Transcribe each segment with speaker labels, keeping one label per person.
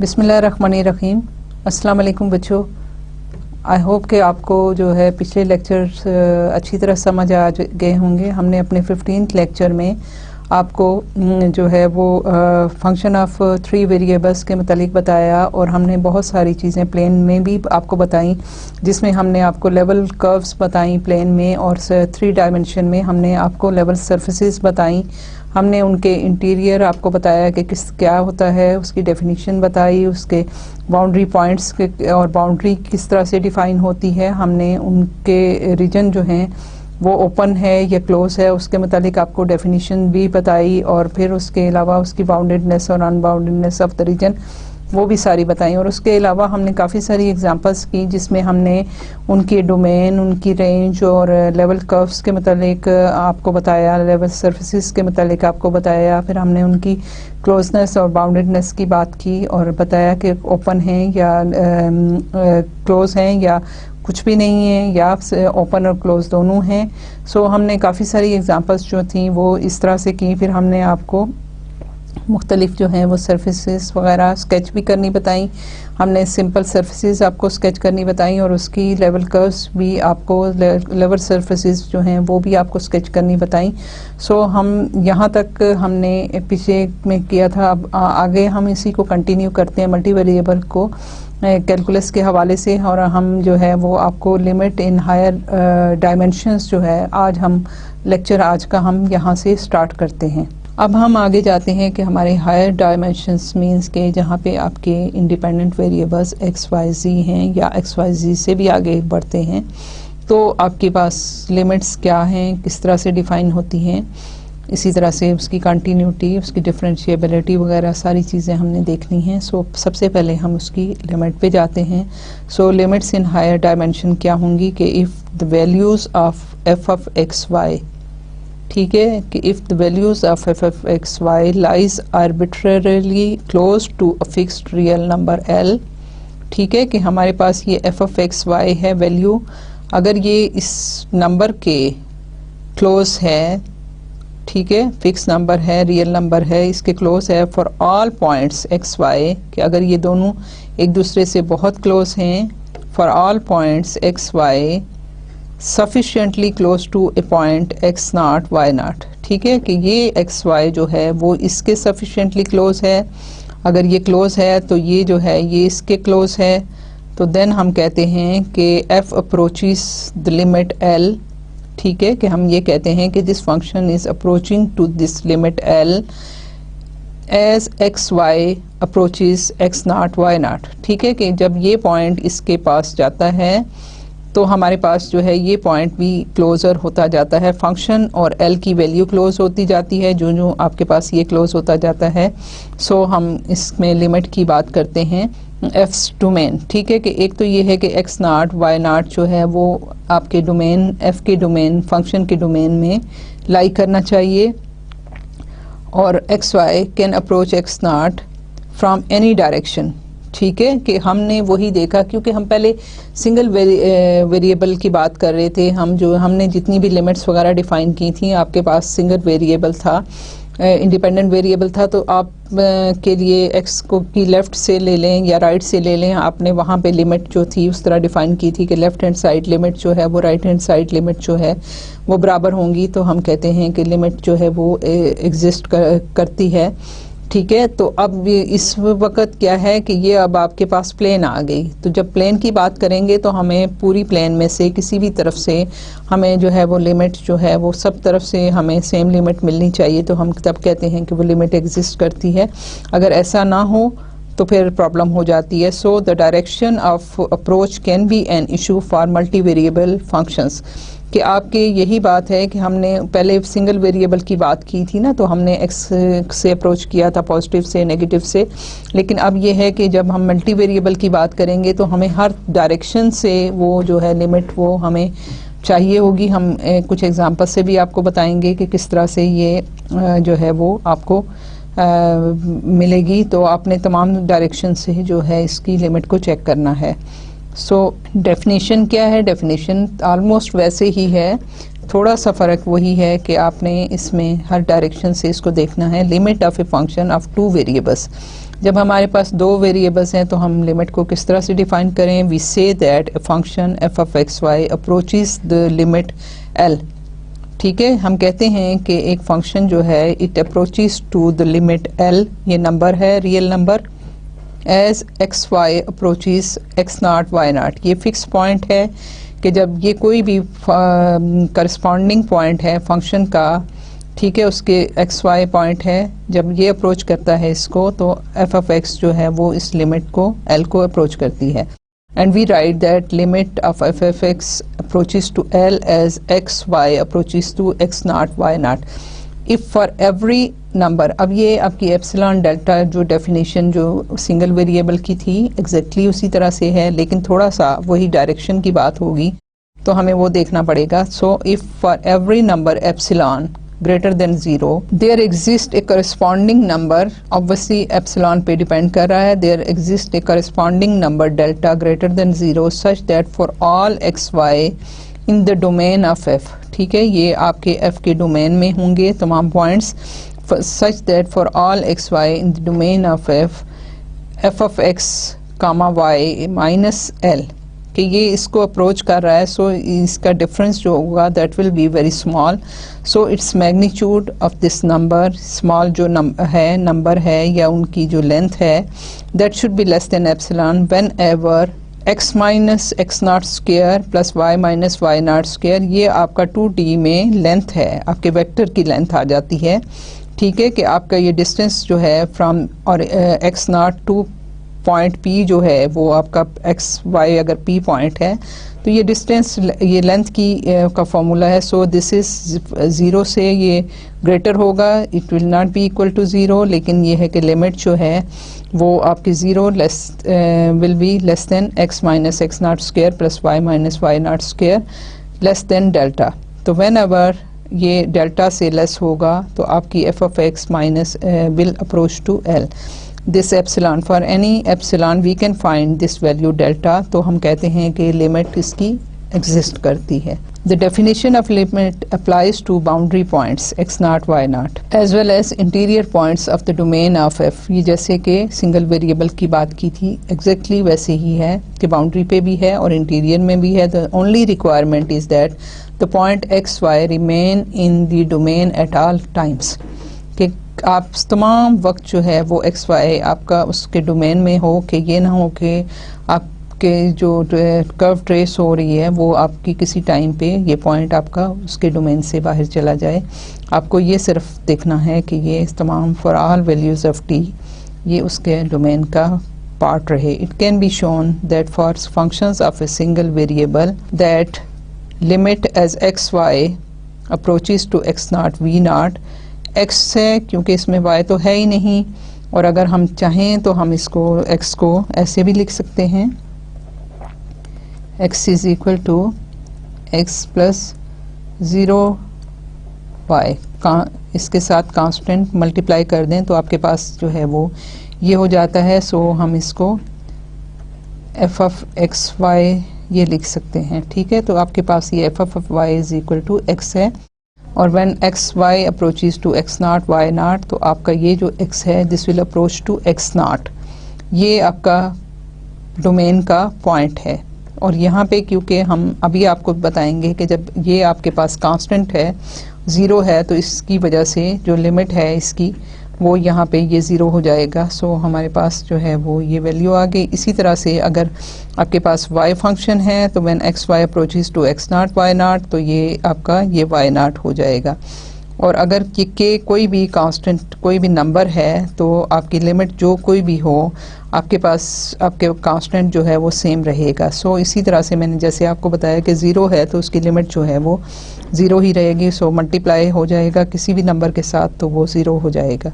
Speaker 1: बिस्मिल्लाहिर्रहमानिर्रहीम। अस्सलाम वालेकुम बच्चों। आई होप कि आपको जो है पिछले लेक्चर्स अच्छी तरह समझ आ गए होंगे। हमने अपने 15th लेक्चर में आपको जो है वो फंक्शन ऑफ 3 वेरिएबल्स के मतलब बताया और हमने बहुत सारी चीज़ें प्लेन में भी आपको बताई, जिसमें हमने आपको लेवल कर्व्स बताई प्लेन में, और 3 डायमेंशन में हमने आपको लेवल सरफेसेस बताई। हमने उनके इंटीरियर आपको बताया कि क्या होता है, उसकी डेफिनेशन बताई, उसके बाउंड्री पॉइंट्स के और बाउंड्री किस तरह से डिफ़ाइन होती है। हमने उनके रीजन जो हैं वो ओपन है या क्लोज है उसके मतलब आपको डेफिनेशन भी बताई, और फिर उसके अलावा उसकी बाउंडेडनेस और अनबाउंडेडनेस ऑफ द रीजन वो भी सारी बताई। और उसके अलावा हमने काफ़ी सारी एग्जांपल्स की जिसमें हमने उनकी डोमेन, उनकी रेंज और लेवल कर्व्स के मतलब आपको बताया, लेवल सरफेसेस के मतलब आपको बताया। फिर हमने उनकी क्लोजनेस और बाउंडेडनेस की बात की और बताया कि ओपन हैं या क्लोज हैं या कुछ भी नहीं है, या ओपन और क्लोज दोनों हैं। सो हमने काफ़ी सारी एग्जांपल्स जो थी वो इस तरह से की। फिर हमने आपको मुख्तलिफ जो हैं वो सरफेसेस वगैरह स्केच भी करनी बताई। हमने सिंपल सरफेसेस आपको स्केच करनी बताई और उसकी लेवल कर्व्स भी आपको, लेवल सरफेसेस जो हैं वो भी आपको स्केच करनी बताई। सो हम यहाँ तक हमने पीछे में किया था। अब आगे हम इसी को कंटिन्यू करते हैं मल्टी वेरिएबल को कैलकुलस के हवाले से, और हम जो है वो आपको लिमिट इन हायर डायमेंशंस जो है आज हम लेक्चर आज का हम यहाँ से स्टार्ट करते हैं। अब हम आगे जाते हैं कि हमारे हायर डायमेंशंस मींस के जहाँ पे आपके इंडिपेंडेंट वेरिएबल्स एक्स वाई जी हैं या एक्स वाई जी से भी आगे बढ़ते हैं, तो आपके पास लिमिट्स क्या हैं, किस तरह से डिफ़ाइन होती हैं, इसी तरह से उसकी कंटिन्यूटी, उसकी डिफरेंशिएबिलिटी वगैरह सारी चीज़ें हमने देखनी हैं। सो सबसे पहले हम उसकी लिमिट पे जाते हैं। So limits in higher dimension क्या होंगी कि if the values of f of x y, ठीक है, कि if the values of f of x y lies arbitrarily close to a fixed real number L, ठीक है, कि हमारे पास ये एफ ऑफ एक्स वाई है वैल्यू, अगर ये इस नंबर के क्लोज है, ठीक है, फिक्स नंबर है, रियल नंबर है, इसके क्लोज है for all points x y, कि अगर ये दोनों एक दूसरे से बहुत क्लोज हैं for all points x y sufficiently close to a point x not y not, ठीक है, कि ये एक्स वाई जो है वो इसके सफिशिएंटली क्लोज है। अगर ये क्लोज है तो ये जो है ये इसके क्लोज है, तो देन हम कहते हैं कि f approaches the limit L, ठीक है, कि हम ये कहते हैं कि this function is approaching to this limit L as x y approaches x not y not, ठीक है, कि जब ये पॉइंट इसके पास जाता है तो हमारे पास जो है ये पॉइंट भी क्लोजर होता जाता है। फंक्शन और एल की वैल्यू क्लोज होती जाती है जो जो आपके पास ये क्लोज होता जाता है। सो हम इसमें लिमिट की बात करते हैं एफ्स डोमेन, ठीक है, कि एक तो ये है कि एक्स नॉट वाई नॉट जो है वो आपके डोमेन एफ के डोमेन फंक्शन के डोमेन में लाई करना चाहिए, और x y can approach x not from any direction, ठीक है, कि हमने वही देखा क्योंकि हम पहले सिंगल वेरिएबल की बात कर रहे थे। हमने जितनी भी लिमिट्स वगैरह डिफ़ाइन की थी, आपके पास सिंगल वेरिएबल था, इंडिपेंडेंट वेरिएबल था, तो आप के लिए एक्स को की लेफ़्ट से ले लें या राइट से ले लें, आपने वहाँ पे लिमिट जो थी उस तरह डिफ़ाइन की थी कि लेफ़्ट हैंड साइड लिमिट जो है वो राइट हैंड साइड लिमिट जो है वो बराबर होंगी, तो हम कहते हैं कि लिमिट जो है वो एग्जिस्ट करती है, ठीक है। तो अब इस वक्त क्या है कि ये अब आपके पास प्लेन आ गई, तो जब प्लेन की बात करेंगे तो हमें पूरी प्लेन में से किसी भी तरफ से हमें जो है वो लिमिट जो है वो सब तरफ से हमें सेम लिमिट मिलनी चाहिए, तो हम तब कहते हैं कि वो लिमिट एग्जिस्ट करती है। अगर ऐसा ना हो तो फिर प्रॉब्लम हो जाती है। So the direction of approach can be an issue for multi variable functions, कि आपके यही बात है कि हमने पहले सिंगल वेरिएबल की बात की थी ना, तो हमने एक्स से अप्रोच किया था पॉजिटिव से नेगेटिव से, लेकिन अब ये है कि जब हम मल्टी वेरिएबल की बात करेंगे तो हमें हर डायरेक्शन से वो जो है लिमिट वो हमें चाहिए होगी। हम कुछ एग्जांपल से भी आपको बताएंगे कि किस तरह से ये जो है वो आपको मिलेगी, तो आपने तमाम डायरेक्शन से जो है इसकी लिमिट को चेक करना है। सो डेफिनेशन क्या है, डेफिनेशन ऑलमोस्ट वैसे ही है, थोड़ा सा फ़र्क वही है कि आपने इसमें हर डायरेक्शन से इसको देखना है। Limit of a function of 2 variables, जब हमारे पास दो वेरिएबल्स हैं तो हम लिमिट को किस तरह से डिफाइन करें? We say that a function f of x y approaches the limit L. ठीक है, हम कहते हैं कि एक फंक्शन जो है it approaches to the limit l, ये नंबर है real number, as x y approaches x not y nought. ये फिक्स पॉइंट है कि जब ये कोई भी करस्पॉन्डिंग पॉइंट है फंक्शन का, ठीक है, उसके एक्स वाई पॉइंट है, जब ये अप्रोच करता है इसको तो एफ ऑफ एक्स जो है वो इस लिमिट को एल को अप्रोच करती है। And we write that limit of f of x approaches to l as x y approaches to x not y nought if for every number. अब ये आपकी एप्सिलॉन डेल्टा जो डेफिनेशन जो single variable की थी exactly उसी तरह से है, लेकिन थोड़ा सा वही डायरेक्शन की बात होगी तो हमें वो देखना पड़ेगा। So if for every number epsilon greater than 0 there exists a corresponding number, obviously epsilon पे डिपेंड कर रहा है, there exists a corresponding number delta greater than 0 such that for all x y in the domain of f, ठीक है, ये आपके f के domain में होंगे तमाम points, such that for all x y in the domain of f of x comma y minus l, कि ये इसको अप्रोच कर रहा है। सो इसका डिफरेंस जो होगा that will be very small. So it's magnitude of this number, small जो नंबर है या उनकी जो लेंथ है, that should be less than epsilon whenever x minus x nought square plus y minus y nought square, ये आपका 2D में length है, आपके वेक्टर की लेंथ आ जाती है। ठीक है, कि आपका ये डिस्टेंस जो है फ्रॉम और x not two point P जो है वो आपका एक्स वाई अगर P पॉइंट है तो ये डिस्टेंस, ये लेंथ की का फॉर्मूला है। सो दिस इज 0 से ये ग्रेटर होगा, it will not be equal to 0, लेकिन ये है कि लिमिट जो है वो आपकी 0 less will be less than x minus x nought square plus y minus y nought square less than delta. तो व्हेन एवर ये डेल्टा से लेस होगा तो आपकी f of x minus will approach to l। This epsilon, for any epsilon we can find this value delta, तो हम कहते हैं कि लिमिट इसकी एग्जिस्ट करती है। The definition of limit applies to boundary points x not y nought as well as interior points of the domain of f. ये जैसे कि सिंगल वेरिएबल की बात की थी एग्जैक्टली वैसे ही है कि बाउंड्री पे भी है और इंटीरियर में भी है। The only requirement is that the point x y remain in the domain at all times, कि आप तमाम वक्त जो है वो एक्स वाई आपका उसके डोमेन में हो, कि ये ना हो कि आपके जो कर्व ट्रेस हो रही है वो आपकी किसी टाइम पे ये पॉइंट आपका उसके डोमेन से बाहर चला जाए। आपको ये सिर्फ देखना है कि ये तमाम for all values of t ये उसके डोमेन का पार्ट रहे। It can be shown that for functions of a single variable that limit as x y approaches to x nought v nought, x है क्योंकि इसमें y तो है ही नहीं, और अगर हम चाहें तो हम इसको x को ऐसे भी लिख सकते हैं, x is equal to x plus 0 y, इसके साथ कांस्टेंट मल्टीप्लाई कर दें तो आपके पास जो है वो ये हो जाता है। सो हम इसको f ऑफ एक्स वाई ये लिख सकते हैं। ठीक है, तो आपके पास ये f of y is equal to x है, और when x y approaches to x not y nought, तो आपका ये जो x है this will approach to x nought, ये आपका डोमेन का पॉइंट है। और यहाँ पे क्योंकि हम अभी आपको बताएंगे कि जब ये आपके पास कांस्टेंट है 0 है तो इसकी वजह से जो लिमिट है इसकी वो यहाँ पे ये 0 हो जाएगा। सो हमारे पास जो है वो ये वैल्यू आ गई। इसी तरह से अगर आपके पास y फंक्शन है तो when x y approaches to x not y nought, तो ये आपका ये वाई नॉट हो जाएगा। और अगर के कोई भी कांस्टेंट कोई भी नंबर है तो आपकी लिमिट जो कोई भी हो आपके पास आपके कांस्टेंट जो है वो सेम रहेगा। सो इसी तरह से मैंने जैसे आपको बताया कि 0 है तो उसकी लिमिट जो है वो 0 ही रहेगी। सो मल्टीप्लाई हो जाएगा किसी भी नंबर के साथ तो वो 0 हो जाएगा।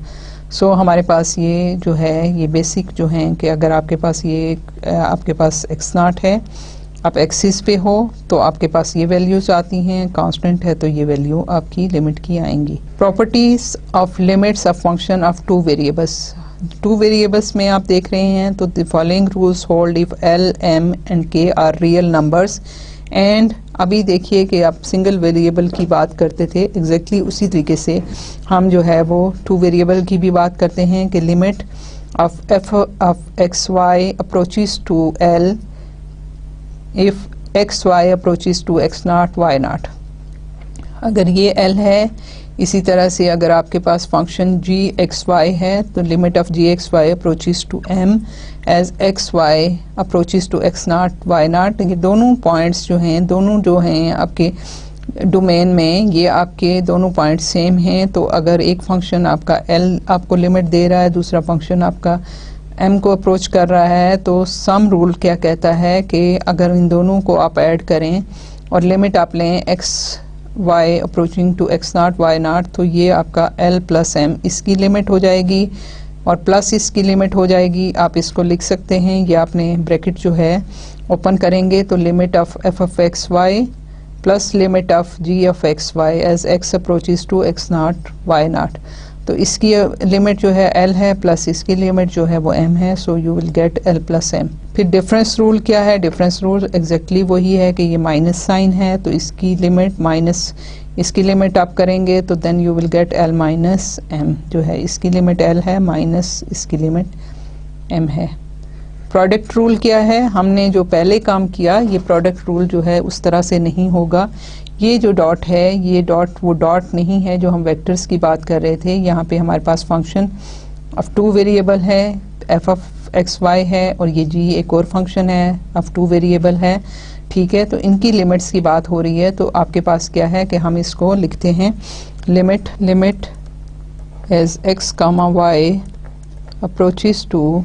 Speaker 1: सो हमारे पास ये जो है ये बेसिक जो हैं कि अगर आपके पास ये आपके पास एक्स नॉट है, आप एक्सिस पे हो तो आपके पास ये वैल्यूज आती हैं, कांस्टेंट है तो ये वैल्यू आपकी लिमिट की आएंगी। Properties of limits of function of two variables में आप देख रहे हैं तो the following rules hold if l m and k are real numbers. And अभी देखिए कि आप सिंगल वेरिएबल की बात करते थे, एग्जैक्टली उसी तरीके से हम जो है वो टू वेरिएबल की भी बात करते हैं कि limit of f of xy approaches to L if xy approaches to x naught y naught। अगर ये L है, इसी तरह से अगर आपके पास फंक्शन g x y है तो limit of g x y approaches to m as x y approaches to x nought y nought. ये दोनों पॉइंट्स जो हैं, दोनों जो हैं आपके डोमेन में, ये आपके दोनों पॉइंट सेम हैं। तो अगर एक फंक्शन आपका L आपको लिमिट दे रहा है, दूसरा फंक्शन आपका m को अप्रोच कर रहा है, तो सम रूल क्या कहता है कि अगर इन दोनों को आप ऐड करें और लिमिट आप लें x y approaching to x nought y nought, तो ये आपका L प्लस m इसकी लिमिट हो जाएगी और प्लस इसकी लिमिट हो जाएगी। आप इसको लिख सकते हैं, ये आपने ब्रैकेट जो है ओपन करेंगे तो limit of f of x y plus limit of g of x y as x approaches to x nought y nought. तो इसकी लिमिट जो है L है प्लस इसकी लिमिट जो है वो m है, so you will get L plus m। फिर डिफरेंस रूल क्या है? डिफरेंस रूल एग्जैक्टली वही है कि ये माइनस साइन है तो इसकी लिमिट माइनस इसकी लिमिट आप करेंगे तो then you will get L minus m जो है, इसकी लिमिट L है माइनस इसकी लिमिट m है। प्रोडक्ट रूल क्या है? हमने जो पहले काम किया, ये प्रोडक्ट रूल जो है उस तरह से नहीं होगा। ये जो डॉट है, ये डॉट वो डॉट नहीं है जो हम वेक्टर्स की बात कर रहे थे। यहाँ पे हमारे पास फंक्शन ऑफ टू वेरिएबल है, f ऑफ एक्स वाई है और ये g एक और फंक्शन है ऑफ टू वेरिएबल है, ठीक है। तो इनकी लिमिट्स की बात हो रही है। तो आपके पास क्या है कि हम इसको लिखते हैं limit as x comma y approaches to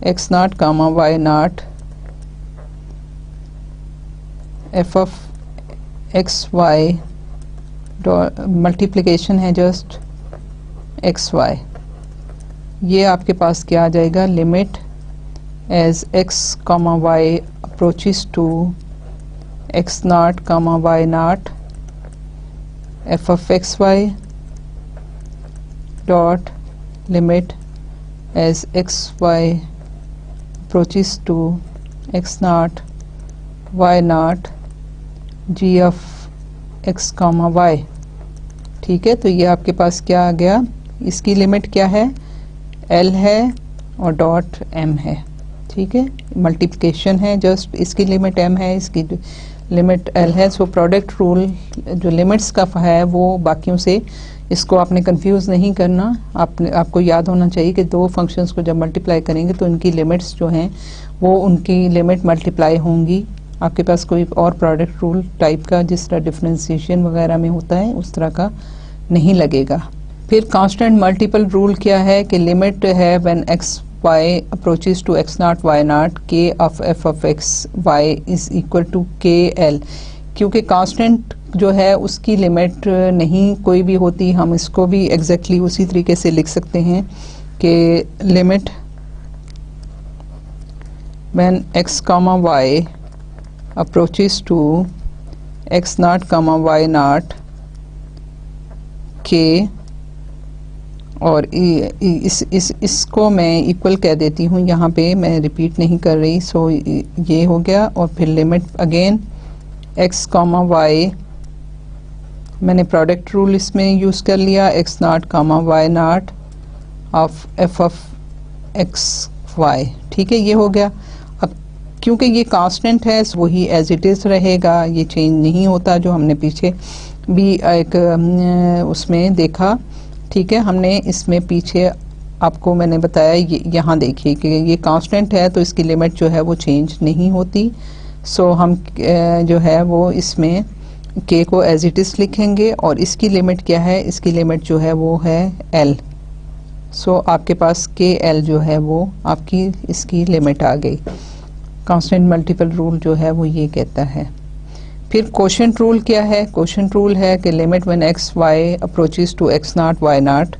Speaker 1: x nought comma y nought f of x y multiplication है जस्ट एक्स वाई। ये आपके पास क्या आ जाएगा? Limit as x comma y approaches to x nought comma y nought f of x y dot limit as x y approaches to x not y nought g of x comma y, ठीक है। तो ये आपके पास क्या आ गया? इसकी limit क्या है? L है और डॉट m है, ठीक है। मल्टीप्लिकेशन है जस्ट, इसकी लिमिट m है, इसकी लिमिट L है। सो प्रोडक्ट रूल जो लिमिट्स का है वो बाकियों से, इसको आपने कंफ्यूज नहीं करना। आपको याद होना चाहिए कि दो फंक्शंस को जब मल्टीप्लाई करेंगे तो इनकी लिमिट्स जो हैं वो उनकी लिमिट मल्टीप्लाई होंगी। आपके पास कोई और प्रोडक्ट रूल टाइप का जिस तरह डिफरेंशिएशन वगैरह में होता है उस तरह का नहीं लगेगा। फिर कांस्टेंट मल्टीपल रूल क्या है कि लिमिट है when x y approaches to x not y not k of f of x y is equal to k l. क्योंकि कांस्टेंट जो है उसकी लिमिट नहीं कोई भी होती, हम इसको भी एग्जैक्टली उसी तरीके से लिख सकते हैं कि limit when x comma y approaches to x naught comma y naught k, और इसको मैं इक्वल कह देती हूँ, यहाँ पे मैं रिपीट नहीं कर रही। सो ये हो गया। और फिर limit again x comma y, मैंने प्रोडक्ट रूल इसमें यूज़ कर लिया, x nought comma y nought of f of x y, ठीक है। ये हो गया। क्योंकि ये कांस्टेंट है वही एज इट इज़ रहेगा, ये चेंज नहीं होता, जो हमने पीछे भी एक उसमें देखा, ठीक है। हमने इसमें पीछे आपको मैंने बताया, यहाँ देखिए कि ये कांस्टेंट है तो इसकी लिमिट जो है वो चेंज नहीं होती। सो हम जो है वो इसमें k को एज इट इज़ लिखेंगे और इसकी लिमिट क्या है? इसकी लिमिट जो है वो है L। सो आपके पास के L जो है वो आपकी इसकी लिमिट आ गई। कांस्टेंट मल्टीपल रूल जो है वो ये कहता है। फिर कोशेंट रूल क्या है? कोशेंट रूल है कि limit when x y approaches to x not y nought,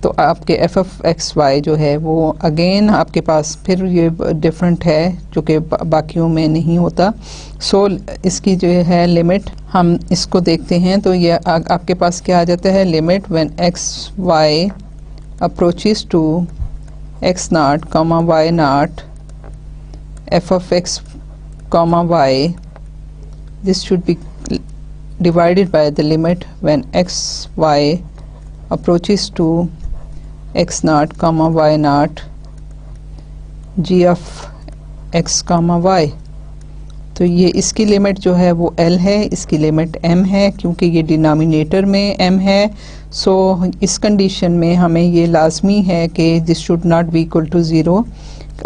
Speaker 1: तो आपके एफ ऑफ एक्स वाई जो है वो अगेन आपके पास फिर ये डिफरेंट है जो कि बाकियों में नहीं होता। सो इसकी जो है लिमिट हम इसको देखते हैं तो ये आपके पास क्या आ जाता है? Limit when x y approaches to x nought comma y nought f of x comma y, this should be divided by the limit when x y approaches to x nought comma y nought g of x comma y. तो ये इसकी limit जो है वो l है, इसकी limit m है, क्योंकि ये डिनोमिनेटर में m है। सो इस कंडीशन में हमें ये लाजमी है कि this should not be equal to 0,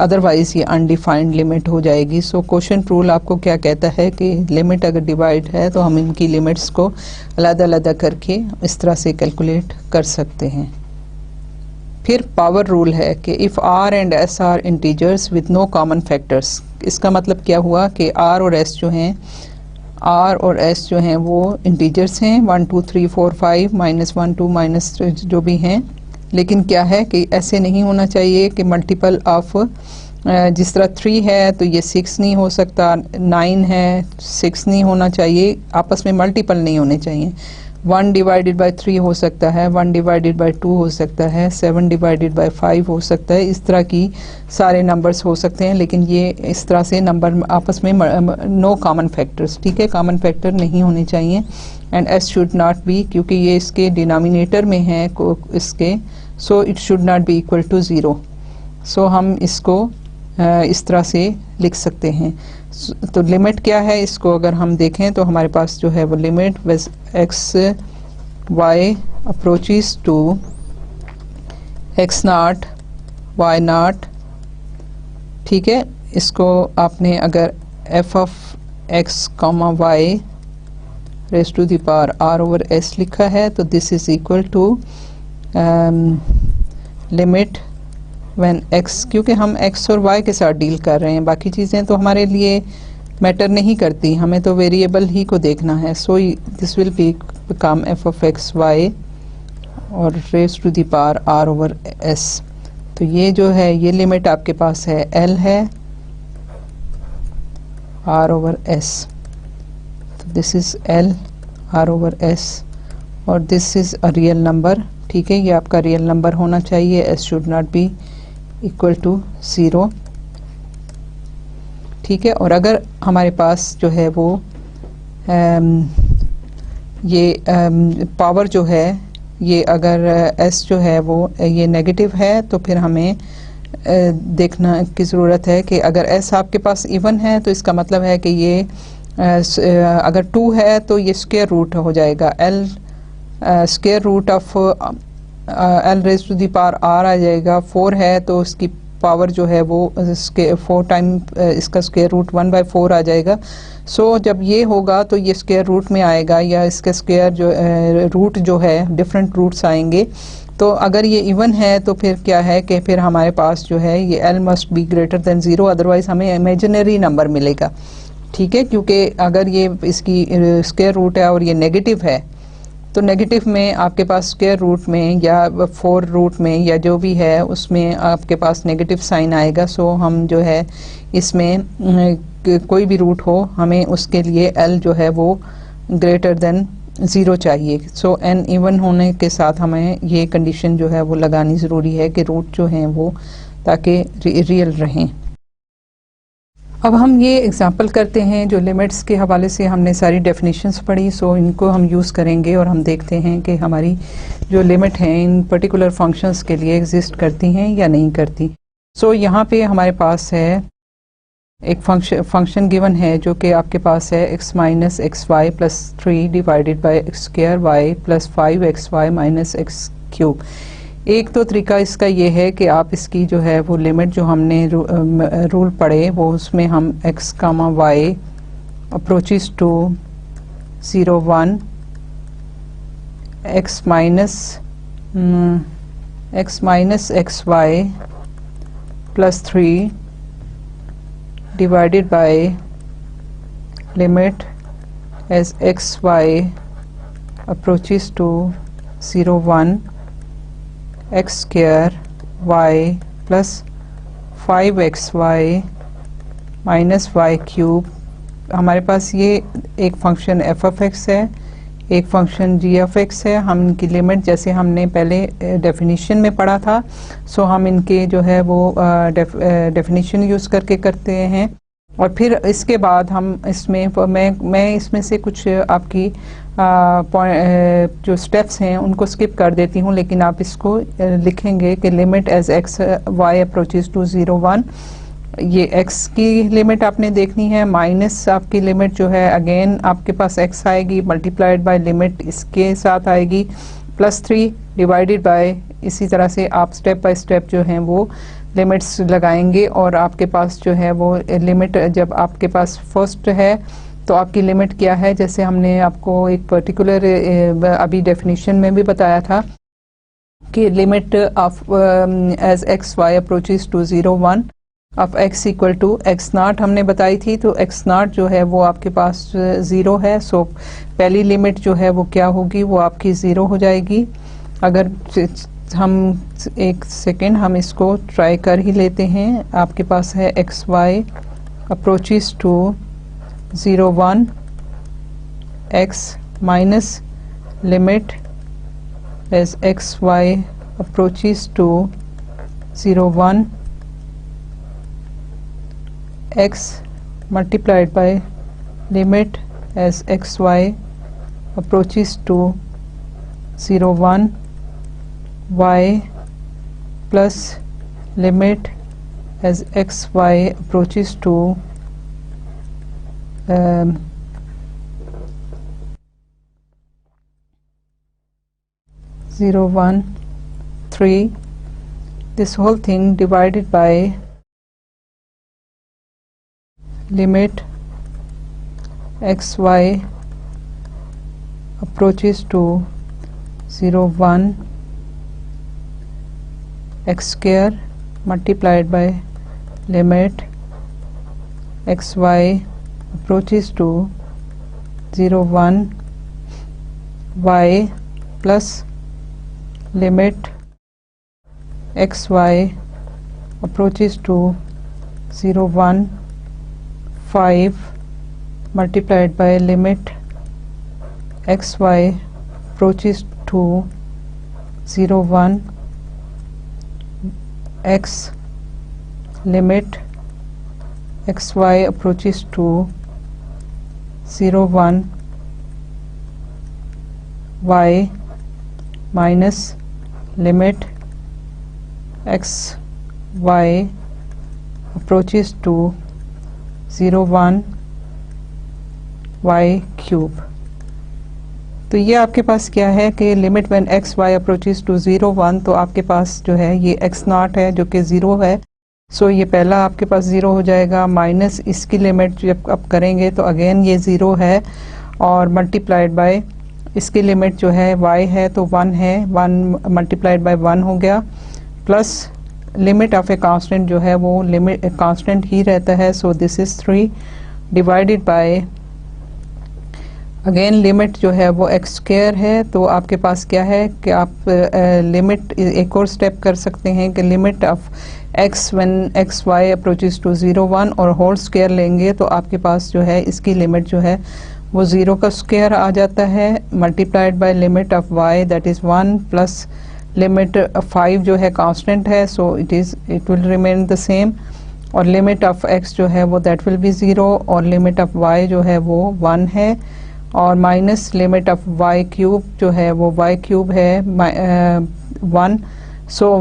Speaker 1: otherwise ये अनडिफाइंड लिमिट हो जाएगी। सो क्वोशंट रूल आपको क्या कहता है कि लिमिट अगर डिवाइड है तो हम इनकी लिमिट्स को अलग-अलग करके इस तरह से कैलकुलेट कर सकते हैं। फिर पावर रूल है कि if r and s are integers with no common factors. इसका मतलब क्या हुआ कि r और s जो हैं, r और s जो हैं वो इंटीजर्स हैं, 1 2 3 4 5 -1 2 -3 जो भी हैं। लेकिन क्या है कि ऐसे नहीं होना चाहिए कि मल्टीपल ऑफ, जिस तरह 3 है तो ये 6 नहीं हो सकता, 9 है 6 नहीं होना चाहिए, आपस में मल्टीपल नहीं होने चाहिए। 1 डिवाइडेड बाय 3 हो सकता है, 1 डिवाइडेड बाय 2 हो सकता है, 7 डिवाइडेड बाय 5 हो सकता है। इस तरह की सारे नंबर्स हो सकते हैं, लेकिन ये इस तरह से नंबर आपस में नो कॉमन फैक्टर्स, ठीक है, कॉमन फैक्टर नहीं होने चाहिए। And s should not be, क्योंकि ये इसके डिनोमिनेटर में है इसके, so it should not be equal to 0। So हम इसको इस तरह से लिख सकते हैं। तो लिमिट क्या है, इसको अगर हम देखें तो हमारे पास जो है वो limit as x y approaches to x not y not, ठीक है। इसको आपने अगर f of x comma y raise to the power r over s लिखा है तो this is equal to limit when x, क्योंकि हम x और y के साथ डील कर रहे हैं, बाकी चीज़ें तो हमारे लिए मैटर नहीं करती, हमें तो वेरिएबल ही को देखना है। So this will become f of x y और raise to the power r over s। तो ये जो है ये लिमिट आपके पास है l है r ओवर s, तो this is l r over s और this is a real number, ठीक है, ये आपका रियल नंबर होना चाहिए। s should not be equal to 0, ठीक है। और अगर हमारे पास जो है वो ये पावर जो है ये अगर s जो है वो ये नेगेटिव है तो फिर हमें देखना की ज़रूरत है कि अगर s आपके पास इवन है तो इसका मतलब है कि ये अगर 2 है तो ये स्क्वायर रूट हो जाएगा, l square root of l raise to the power r आ जाएगा। 4 है तो उसकी पावर जो है वो 4 टाइम इसका स्क्वायर रूट 1/4 आ जाएगा। सो जब ये होगा तो ये स्क्वायर रूट में आएगा, या इसका स्क्वायर जो रूट जो है डिफरेंट रूट्स आएंगे। तो अगर ये इवन है तो फिर क्या है कि फिर हमारे पास जो है ये l must be greater than 0, otherwise हमें इमेजिनरी नंबर मिलेगा, ठीक है। क्योंकि अगर ये इसकी स्क्वायर रूट है और ये नेगेटिव है तो नेगेटिव में आपके पास स्क्वायर रूट में या 4 रूट में या जो भी है उसमें आपके पास नेगेटिव साइन आएगा। सो हम जो है इसमें कोई भी रूट हो हमें उसके लिए l जो है वो ग्रेटर देन 0 चाहिए। सो n इवन होने के साथ हमें ये कंडीशन जो है वो लगानी ज़रूरी है कि रूट जो हैं वो ताकि रियल रहें। अब हम ये एग्जांपल करते हैं जो लिमिट्स के हवाले से हमने सारी डेफिनेशंस पढ़ी, सो इनको हम यूज़ करेंगे और हम देखते हैं कि हमारी जो लिमिट हैं इन पर्टिकुलर फंक्शंस के लिए एग्जिस्ट करती हैं या नहीं करती। सो यहाँ पे हमारे पास है एक फंक्शन गिवन है जो कि आपके पास है x minus x y plus 3 divided by x square y plus 5xy minus x cube. एक तो तरीका इसका ये है कि आप इसकी जो है वो लिमिट जो हमने रूल पढ़े वो उसमें हम x comma y approaches to 0 1 x minus x y plus 3 divided by limit as x y approaches to 0 1 x square y plus 5xy minus y cube। हमारे पास ये एक फंक्शन f of x है, एक फंक्शन g of x है। हम इनकी limit जैसे हमने पहले डेफिनेशन में पढ़ा था, सो हम इनके जो है वो डेफिनेशन यूज़ करके करते हैं। और फिर इसके बाद हम इसमें मैं इसमें से कुछ आपकी जो स्टेप्स हैं उनको स्किप कर देती हूँ, लेकिन आप इसको लिखेंगे कि limit as x y approaches to 0 1, ये x की लिमिट आपने देखनी है, माइनस आपकी लिमिट जो है अगेन आपके पास x आएगी मल्टीप्लाइड बाय लिमिट इसके साथ आएगी +3 डिवाइडेड बाय, इसी तरह से आप स्टेप बाय स्टेप जो हैं वो लिमिट्स लगाएंगे और आपके पास जो है वो लिमिट, जब आपके पास फर्स्ट है तो आपकी लिमिट क्या है, जैसे हमने आपको एक पर्टिकुलर अभी डेफिनेशन में भी बताया था कि limit of as x y approaches to 0 1 of x equal to x not हमने बताई थी, तो एक्स नाट जो है वो आपके पास 0 है। सो पहली लिमिट जो है वो क्या होगी, वो आपकी 0 हो जाएगी। अगर हम एक सेकेंड हम इसको ट्राई कर ही लेते हैं, आपके पास है x y approaches to 0 1 x minus limit as x y approaches to 0 1 x multiplied by limit as xy approaches to 0 1 y plus limit as xy approaches to 0 1 3, this whole thing divided by limit xy approaches to 0 1 x square multiplied by limit xy approaches to 0 1 y plus limit xy approaches to 0 1 5 multiplied by limit xy approaches to 0 1 x limit xy approaches to 0 1 y minus limit xy approaches to 0 1 y cube. तो ये आपके पास क्या है कि limit when x y approaches to 0 1, तो आपके पास जो है ये एक्स नॉट है जो कि 0 है। सो ये पहला आपके पास 0 हो जाएगा, माइनस इसकी लिमिट जब आप करेंगे तो अगेन ये 0 है और मल्टीप्लाइड बाय इसकी लिमिट जो है y है तो 1 है, 1 मल्टीप्लाइड बाय 1 हो गया, plus limit of a constant जो है वो लिमिट कांस्टेंट ही रहता है। So this is 3 divided by again limit जो है वो एक्स स्क्वायर है। तो आपके पास क्या है कि आप लिमिट एक और स्टेप कर सकते हैं कि limit of x when x y approaches to 0 1 और होल स्क्वायर लेंगे तो आपके पास जो है इसकी लिमिट जो है वो 0 का स्क्वायर आ जाता है, multiplied by limit of y that is 1 plus limit 5 जो है कांस्टेंट है, so it will remain the same, और लिमिट ऑफ x जो है वो दैट विल बी 0 और लिमिट ऑफ y जो है वो 1 है, और minus limit of y cube जो है वो y क्यूब है 1, सो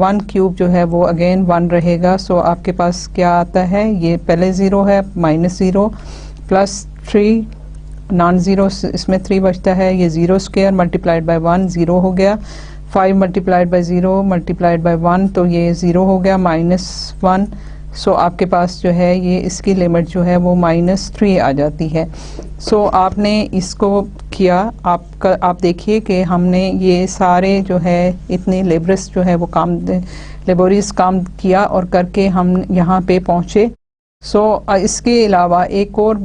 Speaker 1: 1 क्यूब जो है वो अगेन 1 रहेगा। सो आपके पास क्या आता है, ये पहले 0 है माइनस 0 प्लस 3 नॉन ज़ीरो इसमें 3 बचता है, ये 0 स्क्वायर मल्टीप्लाइड बाय 1 0 हो गया, 5 मल्टीप्लाइड बाय 0 मल्टीप्लाइड बाय 1 तो ये 0 हो गया -1। सो आपके पास जो है ये इसकी लिमिट जो है वो -3 आ जाती है। सो आपने इसको किया, आप देखिए कि हमने ये सारे जो है इतने लेबरस जो है वो काम लेबोरियस काम किया और करके हम यहाँ पे पहुँचे। सो इसके अलावा एक और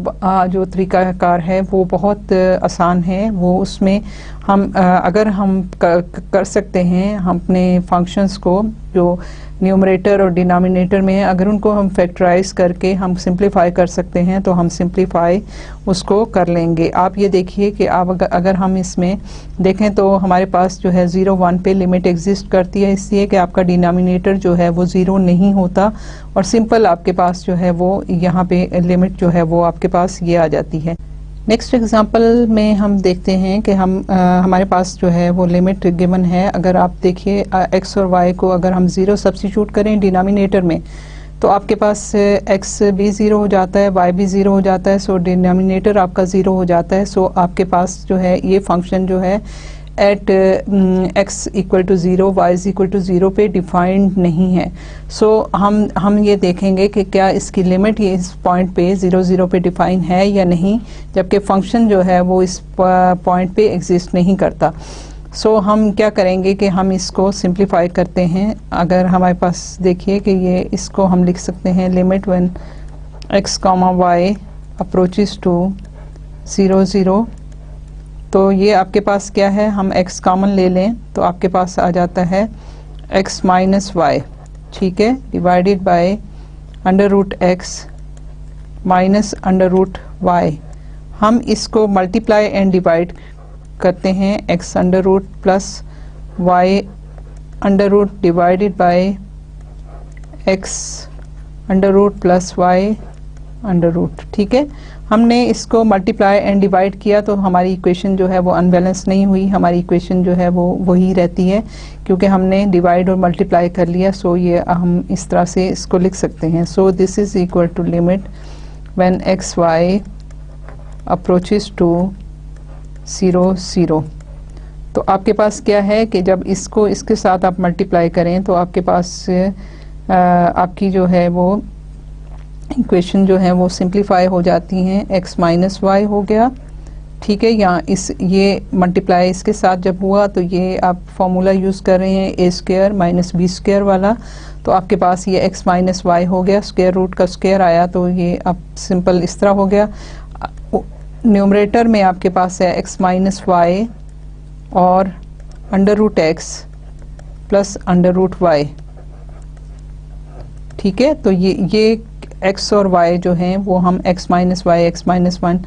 Speaker 1: जो तरीक़ाकार है वो बहुत आसान है, वो उसमें हम अगर हम कर सकते हैं हम अपने फंक्शंस को जो न्यूमरेटर और डिनोमिनेटर में है, अगर उनको हम फैक्टराइज करके हम सिंप्लीफाई कर सकते हैं तो हम सिंप्लीफाई उसको कर लेंगे। आप ये देखिए कि आप अगर हम इसमें देखें तो हमारे पास जो है 0 1 पे लिमिट एग्जिस्ट करती है, इसलिए कि आपका डिनोमिनेटर जो है वो 0 नहीं होता और सिंपल आपके पास जो है वो यहाँ पे लिमिट जो है वो आपके पास ये आ जाती है। नेक्स्ट एग्जांपल में हम देखते हैं कि हमारे पास जो है वो लिमिट गिवन है। अगर आप देखिए x और y को अगर हम 0 सब्स्टिट्यूट करें डिनोमिनेटर में तो आपके पास x भी 0 हो जाता है, y भी 0 हो जाता है, सो डिनोमिनेटर आपका 0 हो जाता है। सो आपके पास जो है ये फंक्शन जो है at x equal to 0 y is equal to 0 पे डिफाइंड नहीं है। सो हम ये देखेंगे कि क्या इसकी लिमिट ये इस पॉइंट पे 0 0 पे डिफाइन है या नहीं, जबकि फंक्शन जो है वो इस पॉइंट पे एग्जिस्ट नहीं करता। सो हम क्या करेंगे कि हम इसको सिंप्लीफाई करते हैं। अगर हमारे पास देखिए कि ये इसको हम लिख सकते हैं limit when x comma y approaches to 0 0। तो ये आपके पास क्या है, हम x कॉमन ले लें तो आपके पास आ जाता है x माइनस वाई, ठीक है, divided by under root x minus under root y. हम इसको मल्टीप्लाई एंड डिवाइड करते हैं x under root plus y under root divided by x under root plus y under root, ठीक है। हमने इसको मल्टीप्लाई एंड डिवाइड किया तो हमारी इक्वेशन जो है वो अनबैलेंस नहीं हुई, हमारी इक्वेशन जो है वो वही रहती है क्योंकि हमने डिवाइड और मल्टीप्लाई कर लिया। सो ये हम इस तरह से इसको लिख सकते हैं। So this is equal to limit when x y approaches to 0 0। तो आपके पास क्या है कि जब इसको इसके साथ आप मल्टीप्लाई करें तो आपके पास आपकी जो है वो इक्वेशन जो है वो सिंप्लीफाई हो जाती हैं। x माइनस वाई हो गया, ठीक है। यहाँ ये मल्टीप्लाई इसके साथ जब हुआ तो ये आप फॉर्मूला यूज़ कर रहे हैं a square minus b square वाला, तो आपके पास ये x माइनस वाई हो गया, स्क्वायर रूट का स्क्वायर आया तो ये अब सिंपल इस तरह हो गया। न्यूमरेटर में आपके पास है x माइनस वाई और under root x plus under root y, ठीक है। तो ये x और y जो हैं वो हम x minus y x minus 1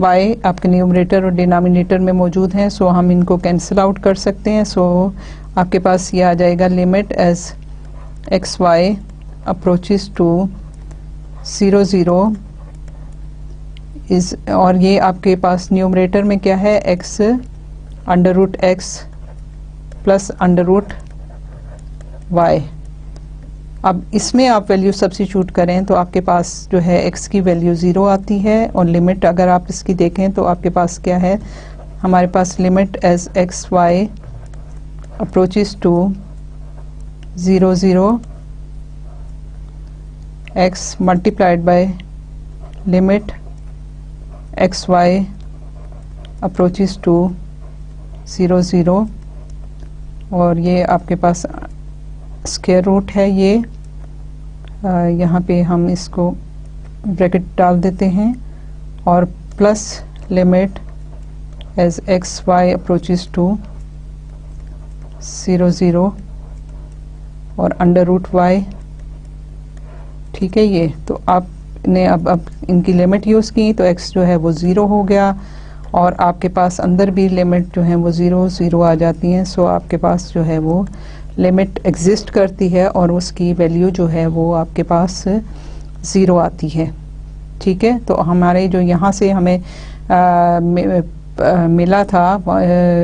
Speaker 1: y आपके न्यूमरेटर और डिनोमिनेटर में मौजूद हैं। सो हम इनको कैंसिल आउट कर सकते हैं। सो आपके पास ये आ जाएगा limit as x y approaches to 0 0 is, और ये आपके पास न्यूमरेटर में क्या है x under root x plus under root y। अब इसमें आप वैल्यू सब्स्टिट्यूट करें तो आपके पास जो है x की वैल्यू 0 आती है और लिमिट अगर आप इसकी देखें तो आपके पास क्या है, हमारे पास limit as x y approaches to 0 0 x multiplied by limit x y approaches to 0 0, और ये आपके पास स्क्वायर रूट है। ये यहाँ पे हम इसको ब्रैकेट डाल देते हैं और plus limit as x y approaches to 0 0 और अंडर रूट वाई, ठीक है। ये तो आपने अब इनकी लिमिट यूज़ की तो x जो है वो 0 हो गया और आपके पास अंदर भी लिमिट जो है वो 0 0 आ जाती हैं। सो आपके पास जो है वो लिमिट एग्जिस्ट करती है और उसकी वैल्यू जो है वो आपके पास 0 आती है, ठीक है। तो हमारे जो यहाँ से हमें मिला था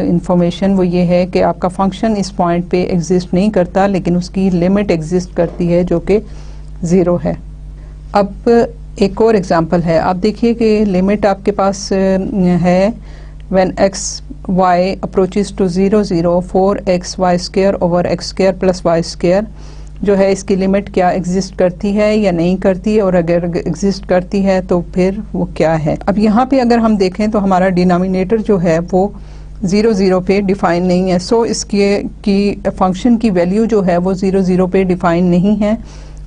Speaker 1: इंफॉर्मेशन वो ये है कि आपका फंक्शन इस पॉइंट पे एग्जिस्ट नहीं करता लेकिन उसकी लिमिट एग्जिस्ट करती है जो कि 0 है। अब एक और एग्जांपल है, आप देखिए कि लिमिट आपके पास है when x y approaches to 0 0 4x y square over x square plus y square जो है इसकी लिमिट क्या एग्जिस्ट करती है या नहीं करती है, और अगर एग्जिस्ट करती है तो फिर वो क्या है। अब यहाँ पे अगर हम देखें तो हमारा डिनोमिनेटर जो है वो 0 0 पे डिफाइन नहीं है। सो इसके की फंक्शन की वैल्यू जो है वो 0 0 पे डिफाइन नहीं है,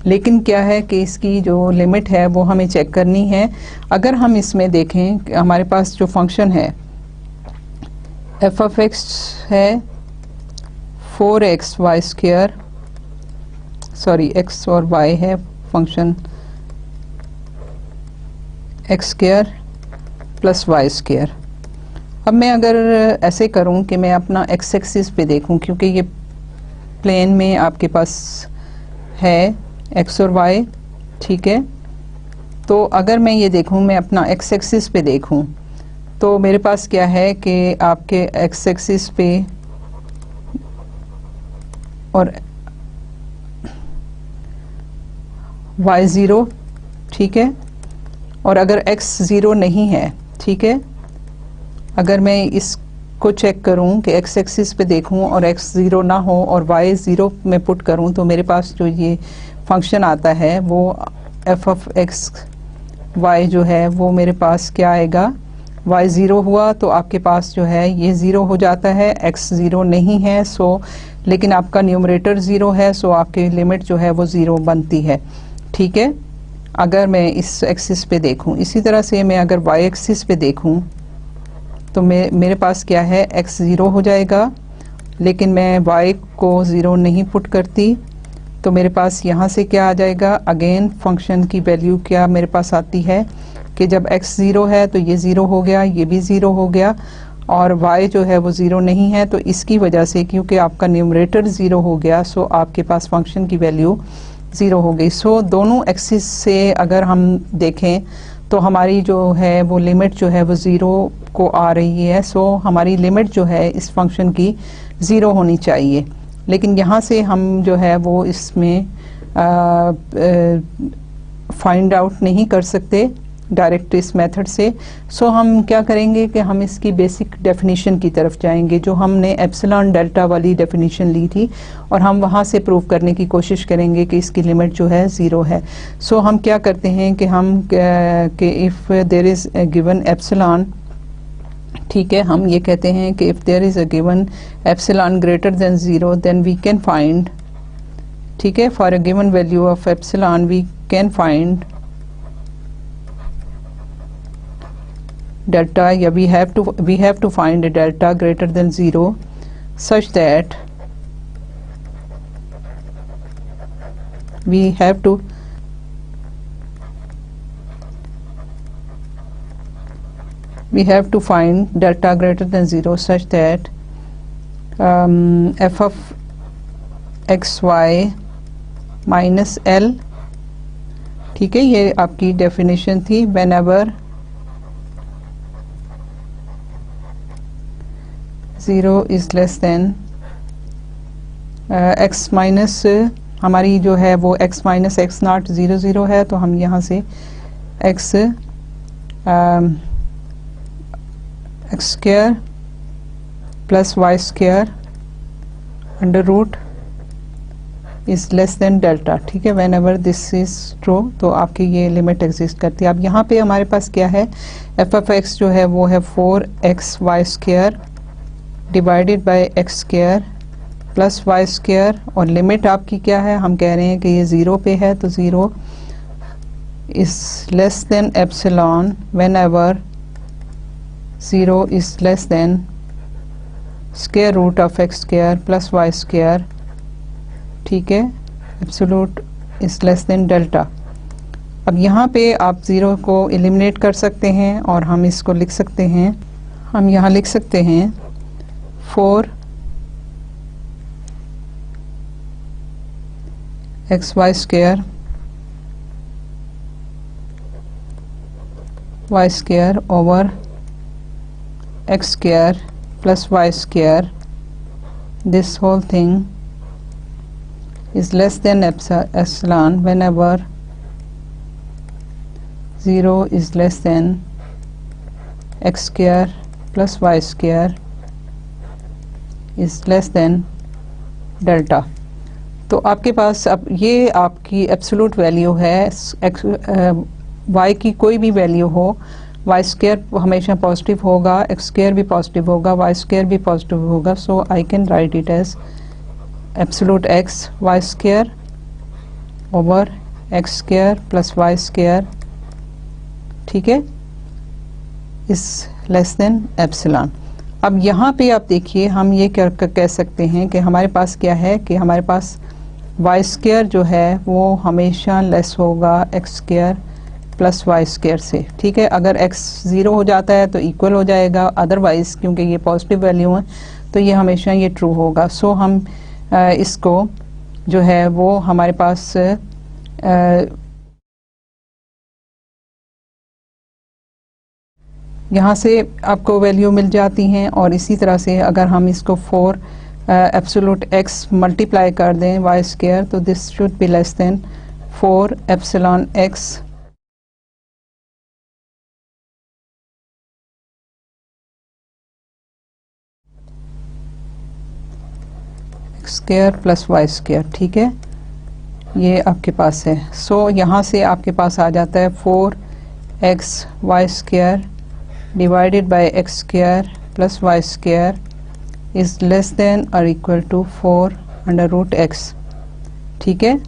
Speaker 1: लेकिन क्या है कि इसकी जो लिमिट है वो हमें चेक करनी है। अगर हम इसमें देखें हमारे पास जो फंक्शन है एफ ऑफ एक्स है 4x y square, sorry x और y है function x square plus y square. अब मैं अगर ऐसे करूं कि मैं अपना x एक्सिस पे देखूं, क्योंकि ये प्लेन में आपके पास है x और y, ठीक है। तो अगर मैं ये देखूं, मैं अपना x एक्सिस पे देखूं तो मेरे पास क्या है कि आपके एक्स एक्सिस पे और वाई ज़ीरो, ठीक है, और अगर एक्स ज़ीरो नहीं है, ठीक है, अगर मैं इसको चेक करूं कि एक्स एक्सिस पे देखूं और एक्स ज़ीरो ना हो और वाई ज़ीरो में पुट करूं, तो मेरे पास जो ये फंक्शन आता है वो एफ ऑफ एक्स वाई जो है वो मेरे पास क्या आएगा, वाई ज़ीरो हुआ तो आपके पास जो है ये ज़ीरो हो जाता है, एक्स ज़ीरो नहीं है सो, लेकिन आपका न्यूमरेटर ज़ीरो है सो आपकी लिमिट जो है वो ज़ीरो बनती है, ठीक है, अगर मैं इस एक्सिस पे देखूं। इसी तरह से मैं अगर वाई एक्सिस पे देखूं तो मेरे पास क्या है, एक्स ज़ीरो हो जाएगा, लेकिन मैं वाई को ज़ीरो नहीं पुट करती, तो मेरे पास यहाँ से क्या आ जाएगा, अगेन फंक्शन की वैल्यू क्या मेरे पास आती है कि जब x ज़ीरो है तो ये ज़ीरो हो गया, ये भी ज़ीरो हो गया, और y जो है वो ज़ीरो नहीं है, तो इसकी वजह से क्योंकि आपका न्यूमरेटर ज़ीरो हो गया सो आपके पास फंक्शन की वैल्यू ज़ीरो हो गई। सो दोनों एक्सिस से अगर हम देखें तो हमारी जो है वो लिमिट जो है वो ज़ीरो को आ रही है, सो हमारी लिमिट जो है इस फंक्शन की ज़ीरो होनी चाहिए, लेकिन यहाँ से हम जो है वो इसमें फाइंड आउट नहीं कर सकते डायरेक्ट इस मेथड से। सो हम क्या करेंगे कि हम इसकी बेसिक डेफिनेशन की तरफ जाएंगे, जो हमने एप्सिलॉन डेल्टा वाली डेफिनेशन ली थी, और हम वहाँ से प्रूव करने की कोशिश करेंगे कि इसकी लिमिट जो है ज़ीरो है। सो हम क्या करते हैं कि हम कि if there is a given epsilon, ठीक है, हम ये कहते हैं कि if there is a given epsilon greater than zero then we can find, ठीक है, for a given value of epsilon we can find delta, या we have to find a delta greater than 0 such that we have to find delta greater than 0 such that f of x y minus l, ठीक है, ये आपकी definition थी, whenever 0 is less than x minus, हमारी जो है वो x minus x nought zero zero है, तो हम यहाँ से x square plus y square under root is less than delta, ठीक है, whenever this is true, तो आपकी ये लिमिट एग्जिस्ट करती है। अब यहाँ पे हमारे पास क्या है, एफ ऑफ एक्स जो है वो है 4x y square divided by x square plus y square, और लिमिट आपकी क्या है, हम कह रहे हैं कि ये ज़ीरो पे है, तो zero is less than epsilon whenever 0 is less than square root of x square plus y square, ठीक है, absolute is less than delta. अब यहाँ पे आप ज़ीरो को एलिमिनेट कर सकते हैं और हम इसको लिख सकते हैं, हम यहाँ लिख सकते हैं 4 x y square over x square plus y square, this whole thing is less than epsilon whenever 0 is less than x square plus y square is less than delta। तो आपके पास अब ये आपकी एब्सोल्यूट वैल्यू है, y की कोई भी value हो, वाई स्क्वायर हमेशा पॉजिटिव होगा, एक्स स्क्वायर भी पॉजिटिव होगा, वाई स्क्वायर भी पॉजिटिव होगा, so I can write it as absolute x y square over x square plus y square, ठीक है, इस लेस देन एप्सिलॉन। अब यहाँ पे आप देखिए हम ये कह सकते हैं कि हमारे पास क्या है कि हमारे पास वाई स्क्वायर जो है वो हमेशा लेस होगा x square plus y square से, ठीक है, अगर एक्स ज़ीरो हो जाता है तो इक्वल हो जाएगा, अदरवाइज क्योंकि ये पॉजिटिव वैल्यू है तो ये हमेशा ये ट्रू होगा। सो हम इसको जो है वो हमारे पास यहाँ से आपको वैल्यू मिल जाती हैं। और इसी तरह से अगर हम इसको 4 एब्सोल्यूट x मल्टीप्लाई कर दें वाई स्क्वायर, तो this should be less than 4 epsilon x square plus y square. ठीक है, ये आपके पास है। सो यहाँ से आपके पास आ जाता है 4x y square divided by x square plus y square is less than और equal to 4 under root x. ठीक है,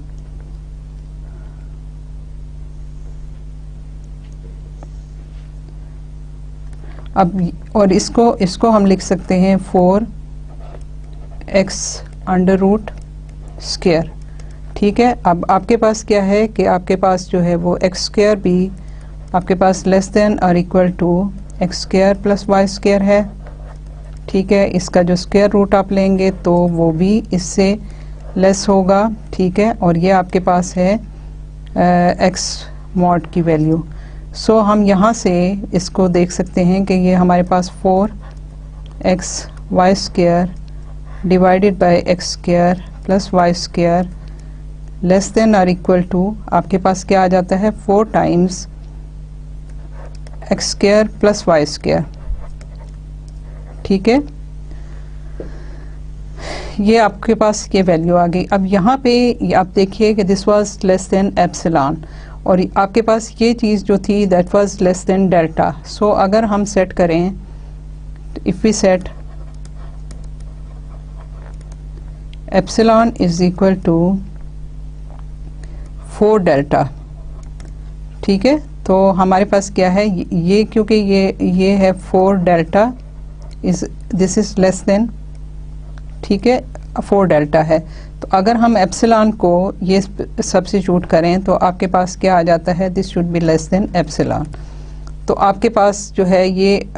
Speaker 1: अब और इसको हम लिख सकते हैं 4x अंडर रूट स्क्वायर। ठीक है, अब आपके पास क्या है कि आपके पास जो है वो एक्स स्क्वायर भी आपके पास लेस देन और equal to x square plus y square है। ठीक है, इसका जो स्क्वायर रूट आप लेंगे तो वो भी इससे लेस होगा। ठीक है, और ये आपके पास है एक्स मॉड की वैल्यू। सो हम यहाँ से इसको देख सकते हैं कि ये हमारे पास 4x y square divided by x square plus y square less than और इक्वल टू आपके पास क्या आ जाता है 4 times x square plus y square. ठीक है, ये आपके पास ये वैल्यू आ गई। अब यहाँ पे आप देखिए कि this was less than epsilon, और आपके पास ये चीज़ जो थी that was less than delta. So अगर हम सेट करें, if we set epsilon is equal to 4 delta. ठीक है, तो हमारे पास क्या है ये क्योंकि ये है 4 delta is this is less then, ठीक है 4 डेल्टा है। तो अगर हम एप्सिलॉन को ये सब्स्टिट्यूट करें तो आपके पास क्या आ जाता है, this should be less than epsilon. तो आपके पास जो है ये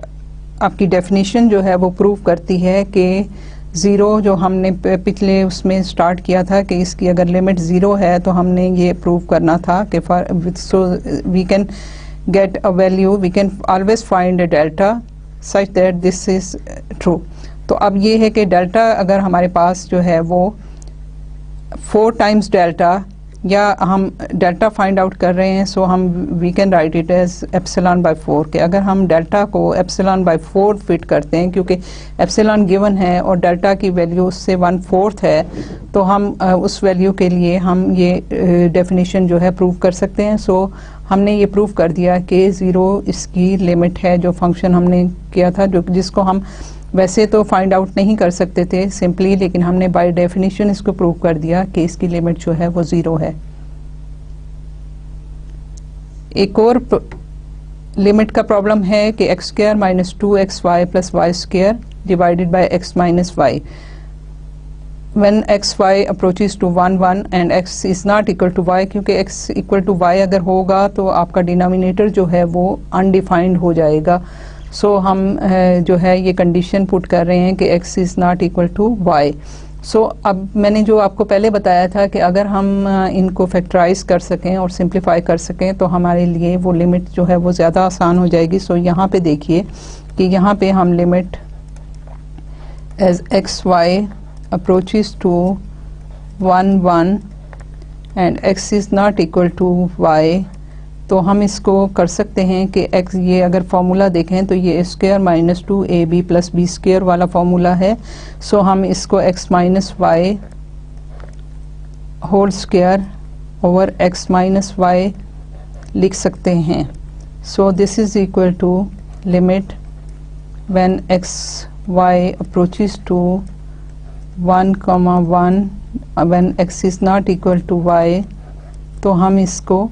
Speaker 1: आपकी डेफिनेशन जो है वो प्रूव करती है कि ज़ीरो जो हमने पिछले उसमें स्टार्ट किया था कि इसकी अगर लिमिट ज़ीरो है तो हमने ये प्रूव करना था कि so we can get a value, we can always find a delta such that this is true. तो अब ये है कि डेल्टा अगर हमारे पास जो है वो 4 टाइम्स डेल्टा, या हम डेल्टा फाइंड आउट कर रहे हैं, सो हम we can write it as epsilon by 4 के अगर हम डेल्टा को एप्सिलॉन बाय 4 फिट करते हैं, क्योंकि एप्सिलॉन गिवन है और डेल्टा की वैल्यू उससे 1/4 है, तो हम उस वैल्यू के लिए हम ये डेफिनेशन जो है प्रूव कर सकते हैं। सो हमने ये प्रूव कर दिया कि ज़ीरो इसकी लिमिट है, जो फंक्शन हमने किया था जो जिसको हम वैसे तो फाइंड आउट नहीं कर सकते थे सिंपली, लेकिन हमने बाय डेफिनेशन इसको प्रूव कर दिया कि इसकी लिमिट जो है वो ज़ीरो है। एक और लिमिट का प्रॉब्लम है कि x square minus 2xy plus y square divided by x minus y when xy approaches to 1 1 and x is not equal to y, क्योंकि x equal to y अगर होगा तो आपका डिनोमिनेटर जो है वो अनडिफाइंड हो जाएगा। सो हम जो है ये कंडीशन पुट कर रहे हैं कि x is not equal to y। So अब मैंने जो आपको पहले बताया था कि अगर हम इनको फैक्टराइज कर सकें और सिंप्लीफाई कर सकें तो हमारे लिए वो लिमिट जो है वो ज़्यादा आसान हो जाएगी। सो यहाँ पे देखिए कि यहाँ पे हम limit as x y approaches to 1 1 and x is not equal to y, तो हम इसको कर सकते हैं कि x, ये अगर फॉर्मूला देखें तो ये square minus 2ab plus b square वाला फॉर्मूला है। सो हम इसको x minus y whole square over x minus y लिख सकते हैं। So this is equal to limit when x y approaches to 1 1 when x is not equal to y, तो हम इसको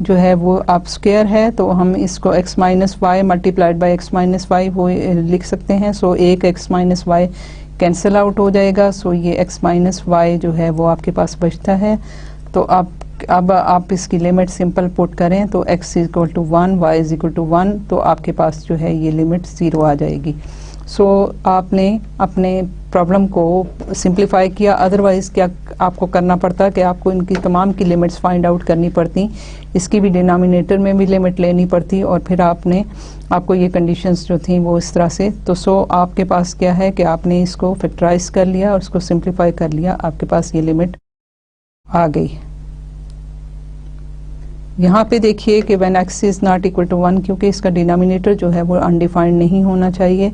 Speaker 1: जो है वो आप स्क्वायर है तो हम इसको x minus y multiplied by x minus y वो लिख सकते हैं। सो एक x minus y cancel out हो जाएगा। सो ये x माइनस वाई जो है वो आपके पास बचता है। तो अब आप इसकी लिमिट सिंपल पुट करें तो x equal to 1 y is equal to 1, तो आपके पास जो है ये लिमिट 0 आ जाएगी। सो आपने अपने प्रॉब्लम को सिंप्लीफाई किया, अदरवाइज़ क्या आपको करना पड़ता कि आपको इनकी तमाम की लिमिट्स फाइंड आउट करनी पड़ती, इसकी भी डिनोमिनेटर में भी लिमिट लेनी पड़ती, और फिर आपको ये कंडीशंस जो थी वो इस तरह से। तो सो आपके पास क्या है कि आपने इसको फैक्टराइज कर लिया और उसको सिंप्लीफाई कर लिया, आपके पास ये लिमिट आ गई। यहाँ पे देखिए कि when x is not equal to 1, क्योंकि इसका डिनोमिनेटर जो है वो अनडिफाइंड नहीं होना चाहिए,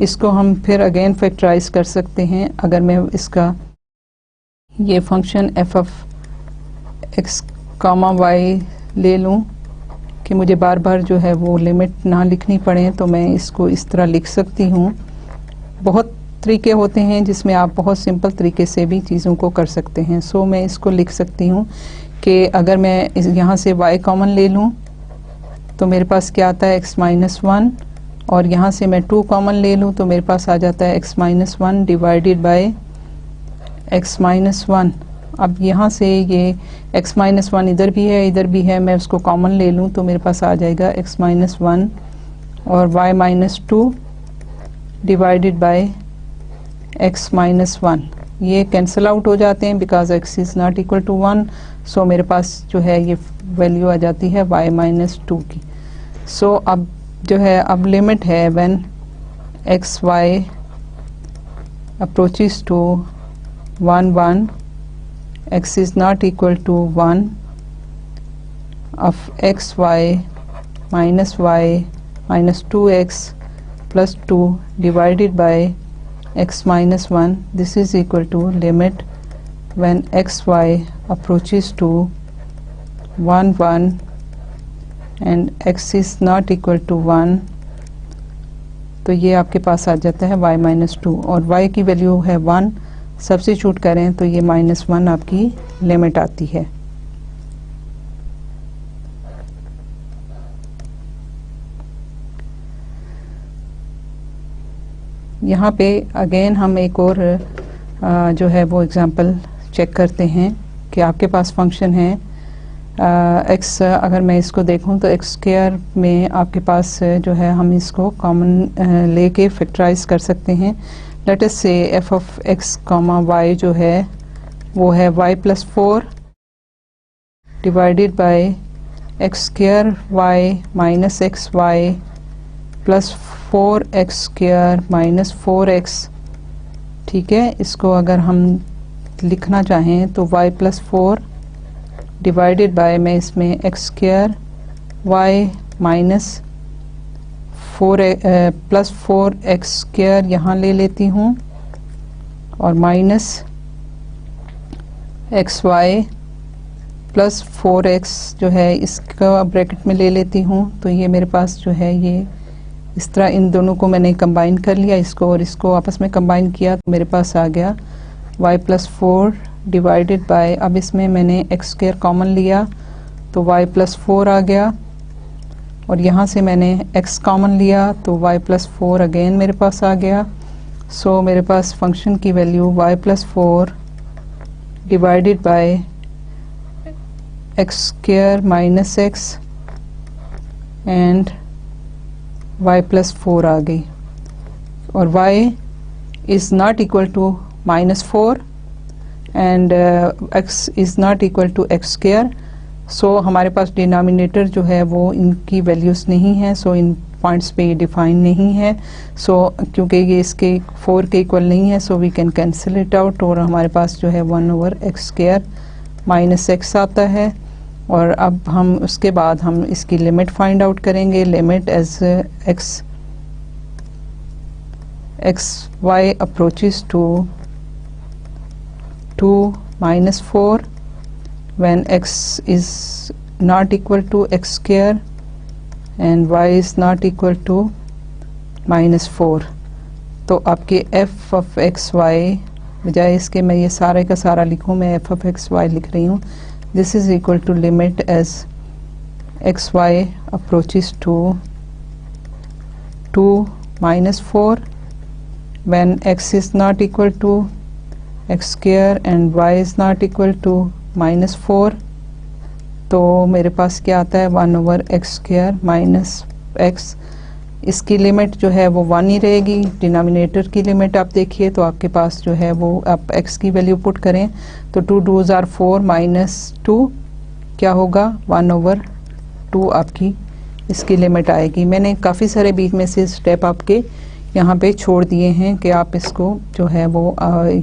Speaker 1: इसको हम फिर अगेन फैक्टराइज कर सकते हैं। अगर मैं इसका ये function f of x comma y ले लूँ कि मुझे बार बार जो है वो लिमिट ना लिखनी पड़े, तो मैं इसको इस तरह लिख सकती हूँ। बहुत तरीके होते हैं जिसमें आप बहुत सिंपल तरीके से भी चीज़ों को कर सकते हैं। सो मैं इसको लिख सकती हूँ कि अगर मैं यहाँ से y कॉमन ले लूँ तो मेरे पास क्या आता है x माइनस 1, और यहाँ से मैं 2 कॉमन ले लूँ तो मेरे पास आ जाता है x minus 1 divided by x minus 1। अब यहाँ से ये x माइनस 1 इधर भी है इधर भी है, मैं उसको कॉमन ले लूँ तो मेरे पास आ जाएगा x माइनस 1 और y minus 2 divided by x minus 1। ये कैंसिल आउट हो जाते हैं because x is not equal to 1। So मेरे पास जो है ये वैल्यू आ जाती है y माइनस 2 की। सो अब जो है अब लिमिट है when x y approaches to 1 1, x is not equal to 1 of x y minus 2x plus 2 divided by x minus 1. This is equal to limit when x y approaches to 1 1 and x is not equal to 1, तो ये आपके पास आ जाता है y minus 2 और y की value है 1, substitute करें तो ये माइनस 1 आपकी लिमिट आती है। यहाँ पे अगेन हम एक और जो है वो एग्जांपल चेक करते हैं कि आपके पास फंक्शन है x, अगर मैं इसको देखूं तो x स्क्वायर में आपके पास जो है हम इसको कॉमन लेके फैक्टराइज कर सकते हैं। Late us say f of x comma y जो है वो है y plus 4 divided by x square y minus x y plus 4x square minus 4x। ठीक है, इसको अगर हम लिखना चाहें तो y प्लस 4 डिवाइडेड बाय, मैं इसमें x square y minus 4 plus 4x square यहाँ ले लेती हूँ और minus x y plus 4x जो है इसका ब्रैकेट में ले लेती हूँ। तो ये मेरे पास जो है ये इस तरह इन दोनों को मैंने कंबाइन कर लिया, इसको और इसको आपस में कंबाइन किया तो मेरे पास आ गया y प्लस 4 डिवाइडेड बाय, अब इसमें मैंने एक्स स्क्वायर कॉमन लिया तो y प्लस 4 आ गया और यहाँ से मैंने x कॉमन लिया तो y प्लस 4 अगेन मेरे पास आ गया। सो मेरे पास फंक्शन की value y plus 4 divided by x square minus x and y plus 4 आ गई और y is not equal to minus 4 and x is not equal to x square. So हमारे पास डिनोमिनेटर जो है वो इनकी वैल्यूज़ नहीं है, सो इन पॉइंट्स पे ये डिफाइन नहीं है। सो क्योंकि ये इसके 4 के इक्वल नहीं है so we can cancel it out और हमारे पास जो है 1 over x square minus x आता है। और अब हम उसके बाद हम इसकी लिमिट फाइंड आउट करेंगे। Limit as x y approaches to 2 minus 4 when x is not equal to x square and y is not equal to minus 4। तो आपके f of x y बजाय इसके मैं ये सारे का सारा लिखूँ, मैं f of x y लिख रही हूँ। This is equal to limit as x y approaches to 2 minus 4 when x is not equal to x square and y is not equal to minus 4। तो मेरे पास क्या आता है 1 over x square minus x. इसकी limit जो है वो 1 ही रहेगी। डिनोमिनेटर की लिमिट आप देखिए तो आपके पास जो है वो आप x की वैल्यू पुट करें तो 2 2s are 4 माइनस 2 क्या होगा 1/2 आपकी इसकी लिमिट आएगी। मैंने काफ़ी सारे बीच में से स्टेप आपके यहाँ पे छोड़ दिए हैं कि आप इसको जो है वो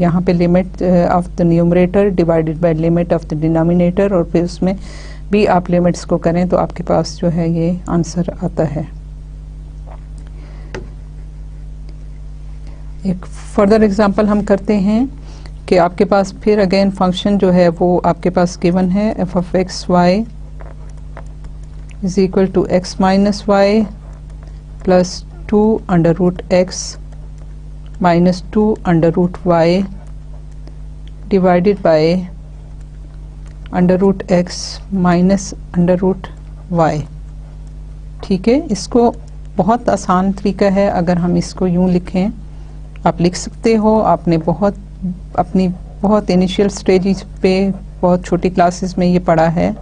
Speaker 1: यहाँ पे limit of the numerator divided by limit of the denominator और फिर उसमें भी आप लिमिट्स को करें तो आपके पास जो है ये आंसर आता है। एक फर्दर एग्जांपल हम करते हैं कि आपके पास फिर अगेन फंक्शन जो है वो आपके पास गिवन है f of x y is equal to x minus y plus 2 under root x minus 2 under root y divided by under root x minus under root y। ठीक है, इसको बहुत आसान तरीका है। अगर हम इसको यूं लिखें आप लिख सकते हो। आपने अपनी बहुत इनिशियल स्टेजेस पे बहुत छोटी क्लासेस में ये पढ़ा है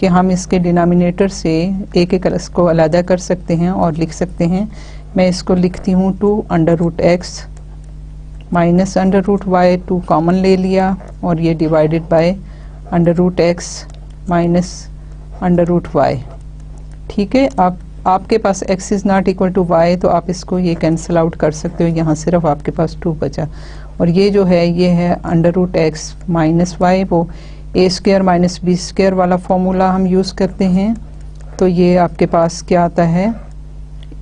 Speaker 1: कि हम इसके डिनोमिनेटर से एक एक को अलग कर सकते हैं और लिख सकते हैं। मैं इसको लिखती हूँ 2 under root x minus under root y, 2 common ले लिया और ये divided by under root x minus under root y। ठीक है, आपके पास x is not equal to y तो आप इसको ये कैंसिल आउट कर सकते हो। यहाँ सिर्फ आपके पास 2 बचा और ये जो है ये है under root x minus y. वो a square minus b square वाला फॉर्मूला हम यूज़ करते हैं। तो ये आपके पास क्या आता है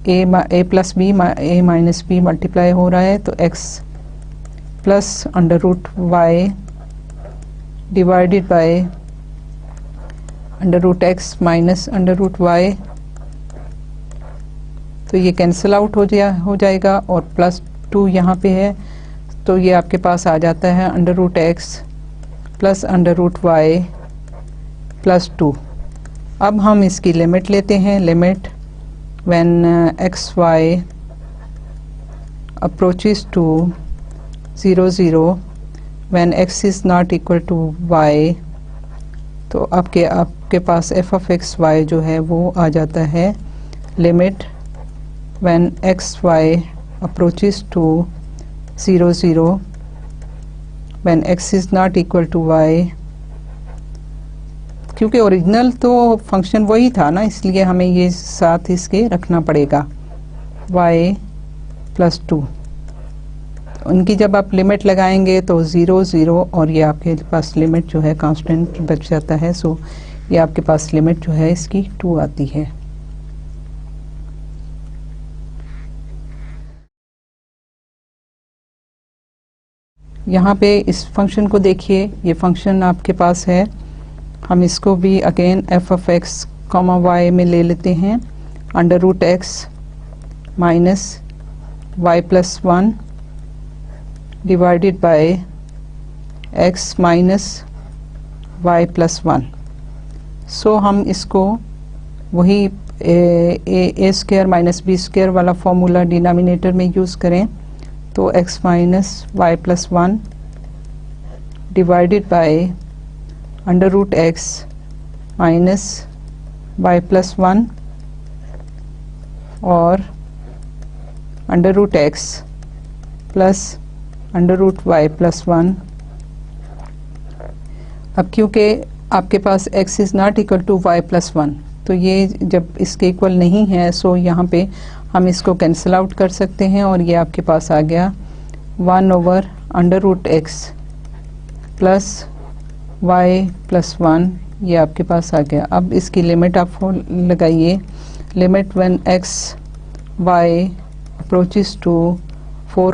Speaker 1: a plus b a minus b multiply हो रहा है तो x plus under root y divided by under root x minus under root y. तो ये कैंसिल आउट हो जाएगा और प्लस 2 यहाँ पे है तो ये आपके पास आ जाता है under root x plus under root y plus 2। अब हम इसकी लिमिट लेते हैं। Limit when x y approaches to 0 0 when x is not equal to y तो आपके पास f ऑफ एक्स वाई जो है वो आ जाता है limit when x y approaches to 0 0 when x is not equal to y। क्योंकि ओरिजिनल तो फंक्शन वही था ना इसलिए हमें ये साथ इसके रखना पड़ेगा y प्लस 2। उनकी जब आप लिमिट लगाएंगे तो 0 0 और ये आपके पास लिमिट जो है कांस्टेंट बच जाता है। सो ये आपके पास लिमिट जो है इसकी 2 आती है। यहाँ पे इस फंक्शन को देखिए, ये फंक्शन आपके पास है। हम इसको भी again f of x comma y में ले लेते हैं under root x minus y plus 1 divided by x minus y plus 1। So हम इसको वही a square minus b square वाला फॉर्मूला डिनोमिनेटर में यूज़ करें तो x minus y plus 1 divided by under root x minus y plus 1 और under root x plus under root y plus 1। अब क्योंकि आपके पास x is not equal to y plus 1 तो ये जब इसके इक्वल नहीं है सो यहाँ पे हम इसको कैंसिल आउट कर सकते हैं और ये आपके पास आ गया 1 over under root x plus y plus 1। ये आपके पास आ गया। अब इसकी लिमिट आप लगाइए। Limit when x y approaches to 4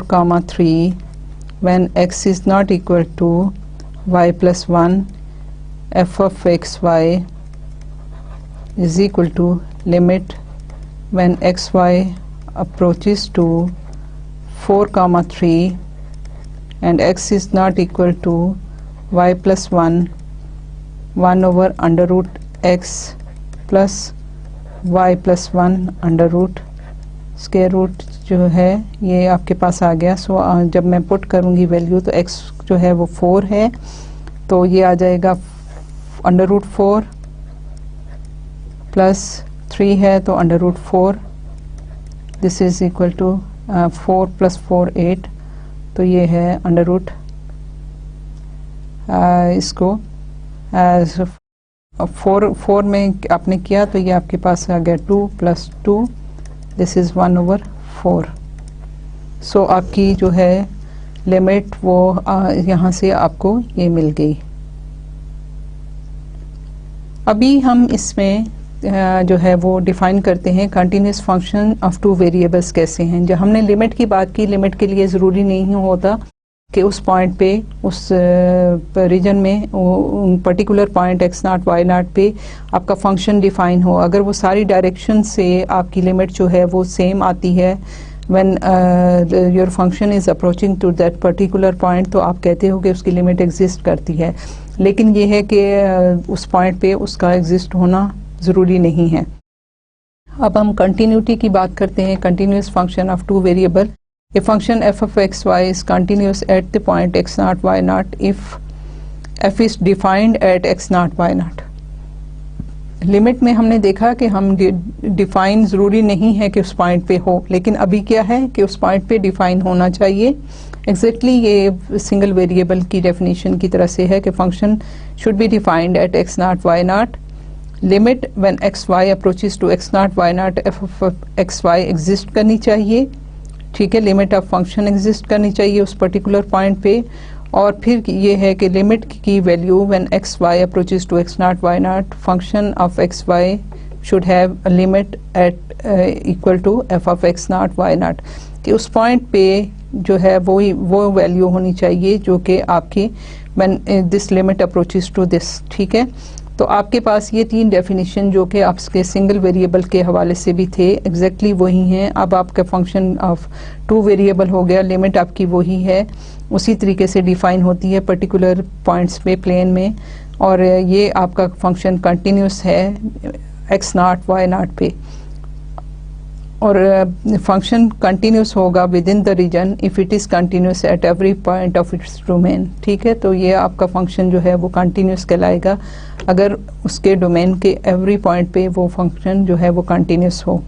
Speaker 1: 3 when x is not equal to y plus 1 f of x y is equal to limit when x y approaches to 4 3 and x is not equal to y plus 1 over under root x plus y plus 1 under root square root जो है ये आपके पास आ गया। सो जब मैं put करूँगी value तो x जो है वो 4 है तो ये आ जाएगा अंडर रूट 4 प्लस 3 है तो under root 4 this is equal to 4 + 4 8, तो ये है अंडर रूट इसको 4 में आपने किया तो ये आपके पास आ गया 2 + 2, दिस इज़ 1/4। सो आपकी जो है लिमिट वो यहाँ से आपको ये मिल गई। अभी हम इसमें जो है वो डिफाइन करते हैं continuous function of two variables कैसे हैं। जब हमने लिमिट की बात की, लिमिट के लिए ज़रूरी नहीं होता कि उस पॉइंट पे, उस रीजन में, उन पर्टिकुलर पॉइंट x0 y0 पे आपका फंक्शन डिफाइन हो। अगर वो सारी डायरेक्शन से आपकी लिमिट जो है वो सेम आती है when your function is approaching to that particular point, तो आप कहते हो कि उसकी लिमिट एग्जिस्ट करती है। लेकिन ये है कि उस पॉइंट पे उसका एग्जिस्ट होना ज़रूरी नहीं है। अब हम कंटिन्यूटी की बात करते हैं। Continuous function of two variable, a function f of x y is continuous at the point x0 y0 if f is defined at x0 y0। Limit में हमने देखा कि हम डिफाइन ज़रूरी नहीं है कि उस पॉइंट पे हो, लेकिन अभी क्या है कि उस पॉइंट पे डिफाइन होना चाहिए। एग्जैक्टली ये सिंगल वेरिएबल की डेफिनेशन की तरह से है कि function should be defined at x0 y0, limit when x y approaches to x0 y0 f of x y exist करनी चाहिए। ठीक है, लिमिट ऑफ फंक्शन एग्जिस्ट करनी चाहिए उस पर्टिकुलर पॉइंट पे। और फिर ये है कि लिमिट की value when x y approaches to x0 y0, function of x y should have a limit at equal to f of x0 y0, कि उस पॉइंट पे जो है वो वैल्यू होनी चाहिए जो कि आपकी when this limit approaches to this. ठीक है, तो आपके पास ये 3 डेफिनेशन जो कि आपके सिंगल वेरिएबल के हवाले से भी थे, एग्जैक्टली वही हैं। अब आपका फंक्शन ऑफ टू वेरिएबल हो गया, लिमिट आपकी वही है, उसी तरीके से डिफाइन होती है पर्टिकुलर पॉइंट्स पे प्लेन में। और ये आपका फंक्शन कंटिन्यूस है x0 y0 पे। और फंक्शन कंटिन्यूस होगा within the region if it is continuous at every point of its domain. ठीक है, तो ये आपका फंक्शन जो है वो कंटिन्यूस कहलाएगा अगर उसके डोमेन के एवरी पॉइंट पे वो फंक्शन जो है वो कंटिन्यूस हो।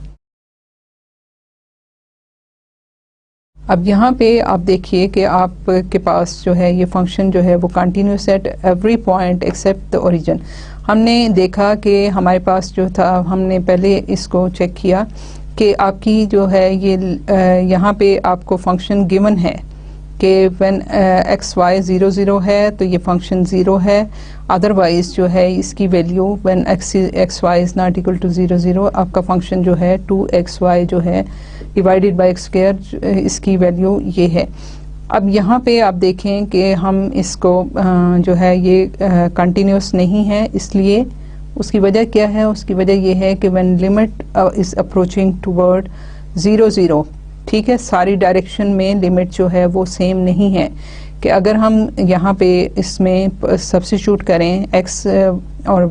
Speaker 1: अब यहाँ पे आप देखिए कि आपके पास जो है ये फंक्शन जो है वो continuous at every point accept the origin. हमने देखा कि हमारे पास जो था, हमने पहले इसको चेक किया कि आपकी जो है ये यहाँ पे आपको फंक्शन गिवन है कि व्हेन एक्स वाई 0 0 है तो ये फंक्शन 0 है। अदरवाइज जो है इसकी value when x y is not equal to 0 0, आपका फंक्शन जो है 2xy जो है डिवाइडेड बाई x², इसकी वैल्यू ये है। अब यहाँ पे आप देखें कि हम इसको जो है ये कंटिन्यूस नहीं है, इसलिए उसकी वजह क्या है? उसकी वजह ये है कि when limit is approaching toward 0 0, ठीक है, सारी डायरेक्शन में लिमिट जो है वो सेम नहीं है। कि अगर हम यहाँ पे इसमें सब्स्टिट्यूट करें x और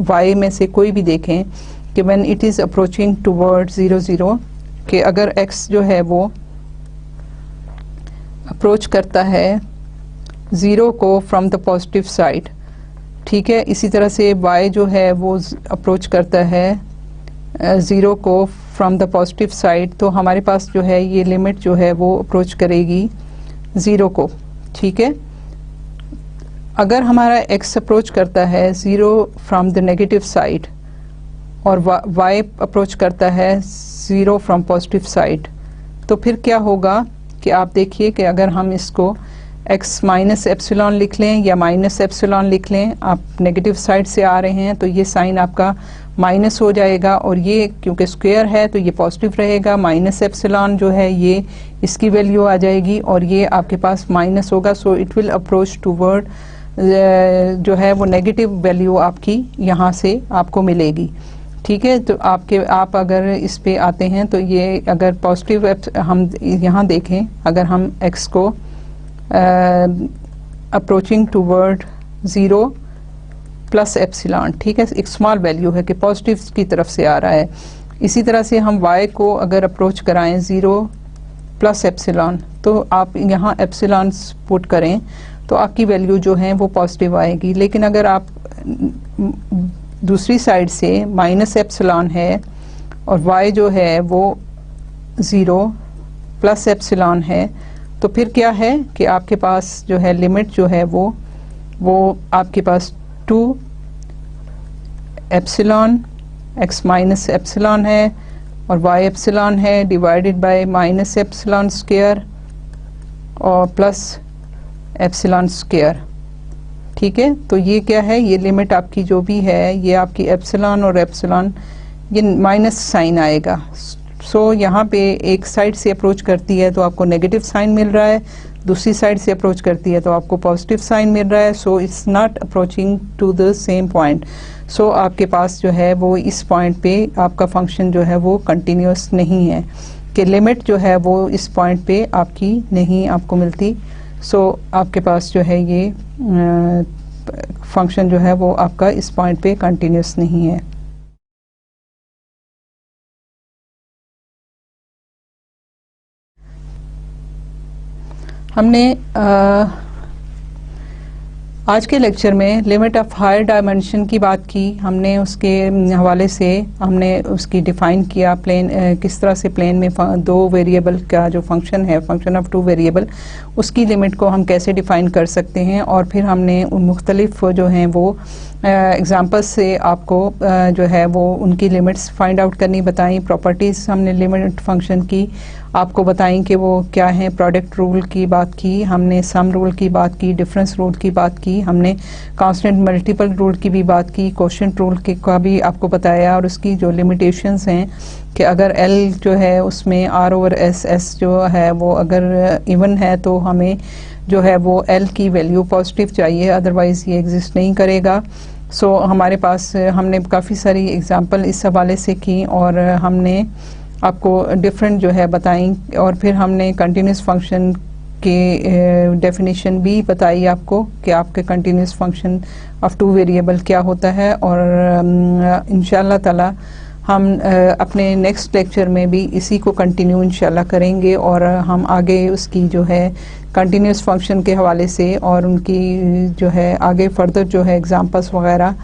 Speaker 1: y में से कोई भी देखें कि when it is approaching toward 0 0, कि अगर x जो है वो अप्रोच करता है 0 को फ्रॉम द पॉजिटिव साइड, ठीक है, इसी तरह से y जो है वो अप्रोच करता है 0 को फ्रॉम द पॉजिटिव साइड, तो हमारे पास जो है ये लिमिट जो है वो अप्रोच करेगी 0 को। ठीक है, अगर हमारा x अप्रोच करता है 0 फ्रॉम द नेगेटिव साइड और y अप्रोच करता है 0 फ्रॉम पॉजिटिव साइड, तो फिर क्या होगा कि आप देखिए कि अगर हम इसको x माइनस एप्सिलॉन लिख लें या माइनस एप्सिलॉन लिख लें, आप नेगेटिव साइड से आ रहे हैं तो ये साइन आपका माइनस हो जाएगा, और ये क्योंकि स्क्वायर है तो ये पॉजिटिव रहेगा। माइनस एप्सिलॉन जो है ये इसकी वैल्यू आ जाएगी और ये आपके पास माइनस होगा, so it will approach toward जो है वो नेगेटिव वैल्यू आपकी यहाँ से आपको मिलेगी। ठीक है, तो आप अगर इस पे आते हैं तो ये अगर पॉजिटिव हम यहाँ देखें, अगर हम x को अप्रोचिंग टूवर्ड 0 प्लस एप्सिलॉन, ठीक है, एक स्मॉल वैल्यू है कि पॉजिटिव की तरफ से आ रहा है। इसी तरह से हम y को अगर अप्रोच कराएं 0 प्लस एप्सिलॉन, तो आप यहाँ एप्सिलॉन पुट करें तो आपकी वैल्यू जो है वो पॉजिटिव आएगी। लेकिन अगर आप दूसरी साइड से माइनस एप्सिलॉन है और y जो है वो 0 प्लस एप्सिलॉन है, तो फिर क्या है कि आपके पास जो है लिमिट जो है वो आपके पास 2 एप्सिलॉन x माइनस एप्सिलॉन है और y एप्सिलॉन है divided bye minus epsilon square और प्लस एप्सिलॉन स्क्वायर। ठीक है, तो ये क्या है, ये लिमिट आपकी जो भी है ये आपकी एप्सिलॉन और एप्सिलॉन ये माइनस साइन आएगा। सो यहाँ पे एक साइड से अप्रोच करती है तो आपको नेगेटिव साइन मिल रहा है, दूसरी साइड से अप्रोच करती है तो आपको पॉजिटिव साइन मिल रहा है। So it's not approaching to the same point. So आपके पास जो है वो इस पॉइंट पे आपका फंक्शन जो है वो कंटिन्यूस नहीं है, कि लिमिट जो है वो इस पॉइंट पे आपकी नहीं आपको मिलती। सो आपके पास जो है ये फंक्शन जो है वो आपका इस पॉइंट पे कंटिन्यूस नहीं है। हमने आज के लेक्चर में लिमिट ऑफ हायर डायमेंशन की बात की, हमने उसके हवाले से हमने उसकी डिफ़ाइन किया प्लेन किस तरह से प्लेन में दो वेरिएबल का जो फंक्शन है, फंक्शन ऑफ टू वेरिएबल, उसकी लिमिट को हम कैसे डिफ़ाइन कर सकते हैं। और फिर हमने उन मुख्तलिफ जो हैं वो एग्जांपल्स से आपको जो है वो उनकी लिमिट्स फाइंड आउट करनी बताई। प्रॉपर्टीज़ हमने लिमिट फंक्शन की आपको बताई कि वो क्या है। प्रोडक्ट रूल की बात की हमने, सम रूल की बात की, डिफरेंस रूल की बात की हमने, कांस्टेंट मल्टीपल रूल की भी बात की, कोशेंट रूल के का भी आपको बताया और उसकी जो लिमिटेशंस हैं कि अगर L जो है उसमें R/S जो है वो अगर इवन है तो हमें जो है वो L की वैल्यू पॉजिटिव चाहिए, अदरवाइज़ ये एग्जिस्ट नहीं करेगा। सो हमारे पास हमने काफ़ी सारी एग्जांपल इस हवाले से की और हमने आपको डिफरेंट जो है बताई और फिर हमने कंटिन्यूस फंक्शन के डेफिनेशन भी बताई आपको कि आपके continuous function of two variable क्या होता है। और इंशाल्लाह ताला हम अपने नेक्स्ट लेक्चर में भी इसी को कंटिन्यू इंशाल्लाह करेंगे और हम आगे उसकी जो है कंटिन्यूस फंक्शन के हवाले से और उनकी जो है आगे फर्दर जो है एग्जांपल्स वगैरह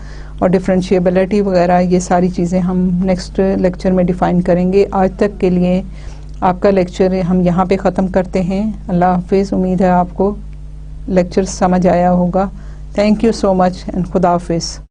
Speaker 1: और डिफरेंशिएबिलिटी वगैरह ये सारी चीज़ें हम नेक्स्ट लेक्चर में डिफ़ाइन करेंगे। आज तक के लिए आपका लेक्चर हम यहाँ पे ख़त्म करते हैं। अल्लाह हाफिज़। उम्मीद है आपको लेक्चर समझ आया होगा। Thank you so much and खुदा हाफिज़।